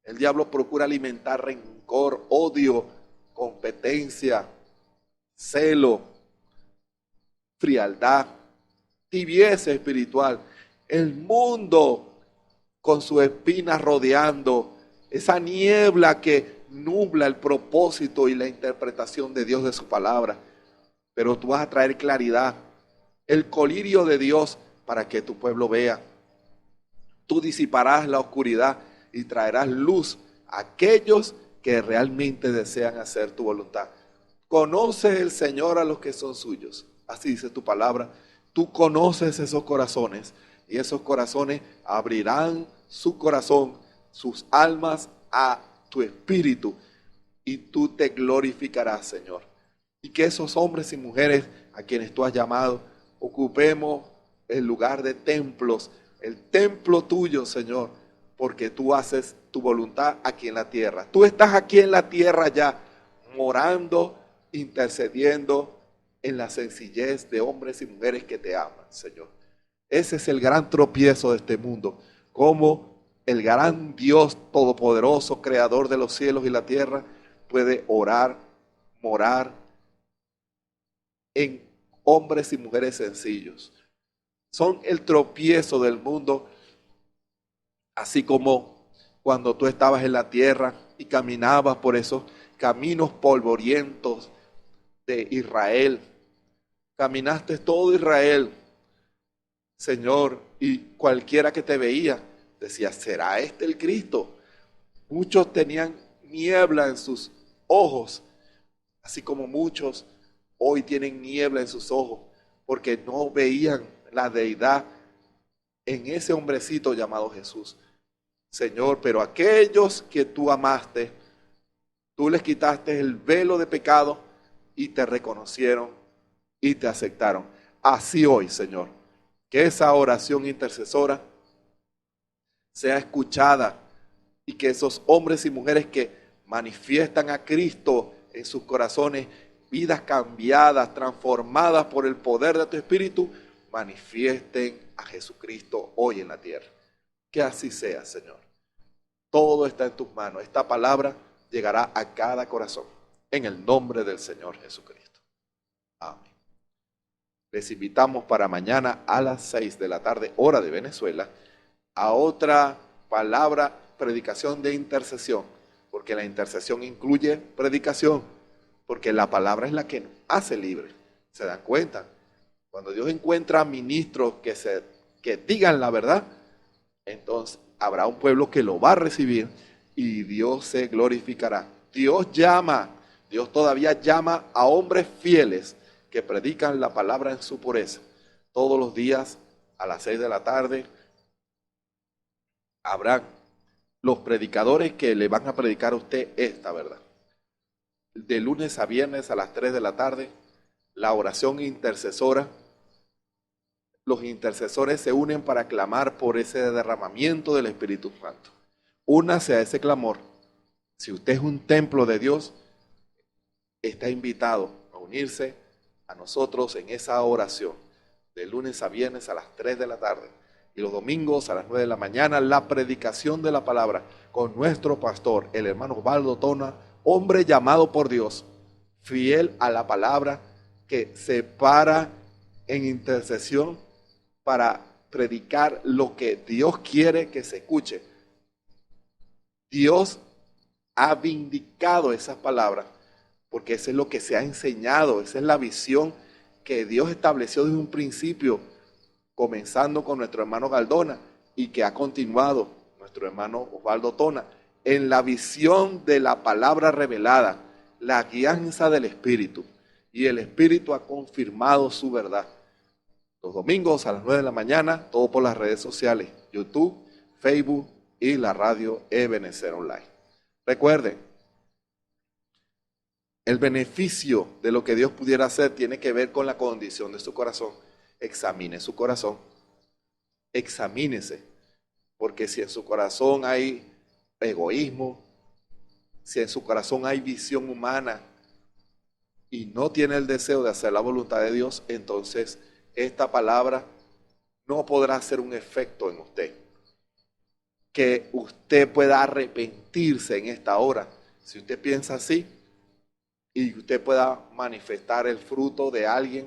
El diablo procura alimentar rencor, odio, competencia, celo, frialdad, tibieza espiritual. El mundo con su espina rodeando, esa niebla que nubla el propósito y la interpretación de Dios de su palabra. Pero tú vas a traer claridad, el colirio de Dios para que tu pueblo vea. Tú disiparás la oscuridad y traerás luz a aquellos que realmente desean hacer tu voluntad. Conoce el Señor a los que son suyos. Así dice tu palabra. Tú conoces esos corazones y esos corazones abrirán su corazón, sus almas a tu espíritu y tú te glorificarás, Señor. Y que esos hombres y mujeres a quienes tú has llamado ocupemos el lugar de templos, el templo tuyo, Señor, porque tú haces tu voluntad aquí en la tierra. Tú estás aquí en la tierra ya, morando, intercediendo en la sencillez de hombres y mujeres que te aman, Señor. Ese es el gran tropiezo de este mundo, como el gran Dios todopoderoso, creador de los cielos y la tierra, puede orar, morar en hombres y mujeres sencillos. Son el tropiezo del mundo, así como cuando tú estabas en la tierra y caminabas por esos caminos polvorientos de Israel. Caminaste todo Israel, Señor, y cualquiera que te veía decía, ¿será este el Cristo? Muchos tenían niebla en sus ojos, así como muchos hoy tienen niebla en sus ojos, porque no veían la deidad en ese hombrecito llamado Jesús. Señor, pero aquellos que tú amaste, tú les quitaste el velo de pecado y te reconocieron y te aceptaron. Así hoy, Señor, que esa oración intercesora sea escuchada y que esos hombres y mujeres que manifiestan a Cristo en sus corazones, vidas cambiadas, transformadas por el poder de tu Espíritu, manifiesten a Jesucristo hoy en la tierra. Que así sea, Señor. Todo está en tus manos. Esta palabra llegará a cada corazón. En el nombre del Señor Jesucristo. Amén. Les invitamos para mañana a las 6 de la tarde, hora de Venezuela, a otra palabra, predicación de intercesión, porque la intercesión incluye predicación, porque la palabra es la que nos hace libre. ¿Se dan cuenta? Cuando Dios encuentra ministros que digan la verdad, entonces habrá un pueblo que lo va a recibir y Dios se glorificará. Dios todavía llama a hombres fieles que predican la palabra en su pureza. Todos los días a las 6 de la tarde habrá los predicadores que le van a predicar a usted esta verdad. De lunes a viernes a las 3 de la tarde, la oración intercesora. Los intercesores se unen para clamar por ese derramamiento del Espíritu Santo. Únase a ese clamor. Si usted es un templo de Dios, está invitado a unirse a nosotros en esa oración. De lunes a viernes a las 3 de la tarde. Y los domingos a las 9 de la mañana, la predicación de la palabra con nuestro pastor, el hermano Osvaldo Tona, hombre llamado por Dios, fiel a la palabra, que se para en intercesión para predicar lo que Dios quiere que se escuche. Dios ha vindicado esas palabras porque eso es lo que se ha enseñado, esa es la visión que Dios estableció desde un principio, comenzando con nuestro hermano Galdona y que ha continuado nuestro hermano Osvaldo Tona, en la visión de la palabra revelada, la guianza del Espíritu. Y el Espíritu ha confirmado su verdad. Los domingos a las 9 de la mañana, todo por las redes sociales, YouTube, Facebook y la radio Ebenezer Online. Recuerden, el beneficio de lo que Dios pudiera hacer tiene que ver con la condición de su corazón. Examine su corazón. Examínese. Porque si en su corazón hay egoísmo, si en su corazón hay visión humana y no tiene el deseo de hacer la voluntad de Dios, entonces esta palabra no podrá hacer un efecto en usted. Que usted pueda arrepentirse en esta hora. Si usted piensa así, y usted pueda manifestar el fruto de alguien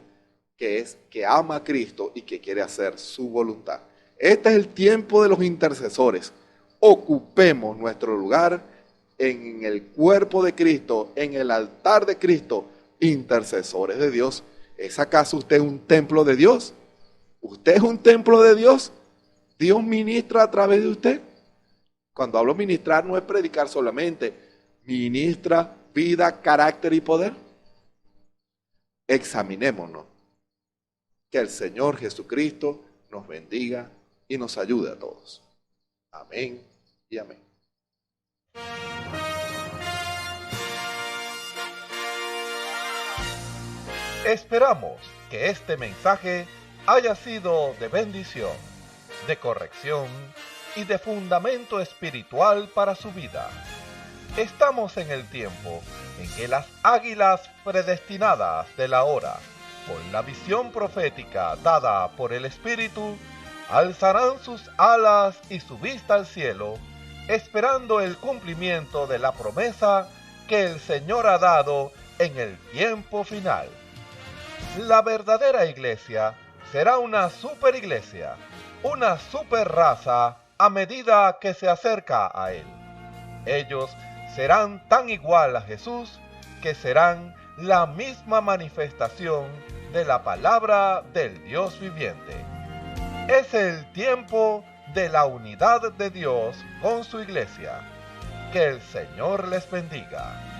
que ama a Cristo y que quiere hacer su voluntad. Este es el tiempo de los intercesores. Ocupemos nuestro lugar en el cuerpo de Cristo, en el altar de Cristo, intercesores de Dios. ¿Es acaso usted un templo de Dios? ¿Usted es un templo de Dios? ¿Dios ministra a través de usted? Cuando hablo ministrar no es predicar solamente, ministra vida, carácter y poder. Examinémonos. Que el Señor Jesucristo nos bendiga y nos ayude a todos. Amén y amén. Esperamos que este mensaje haya sido de bendición, de corrección y de fundamento espiritual para su vida. Estamos en el tiempo en que las águilas predestinadas de la hora, con la visión profética dada por el Espíritu, alzarán sus alas y su vista al cielo, esperando el cumplimiento de la promesa que el Señor ha dado en el tiempo final. La verdadera iglesia será una superiglesia, una superraza a medida que se acerca a Él. Ellos serán tan igual a Jesús que serán la misma manifestación de la palabra del Dios viviente. Es el tiempo de la unidad de Dios con su iglesia. Que el Señor les bendiga.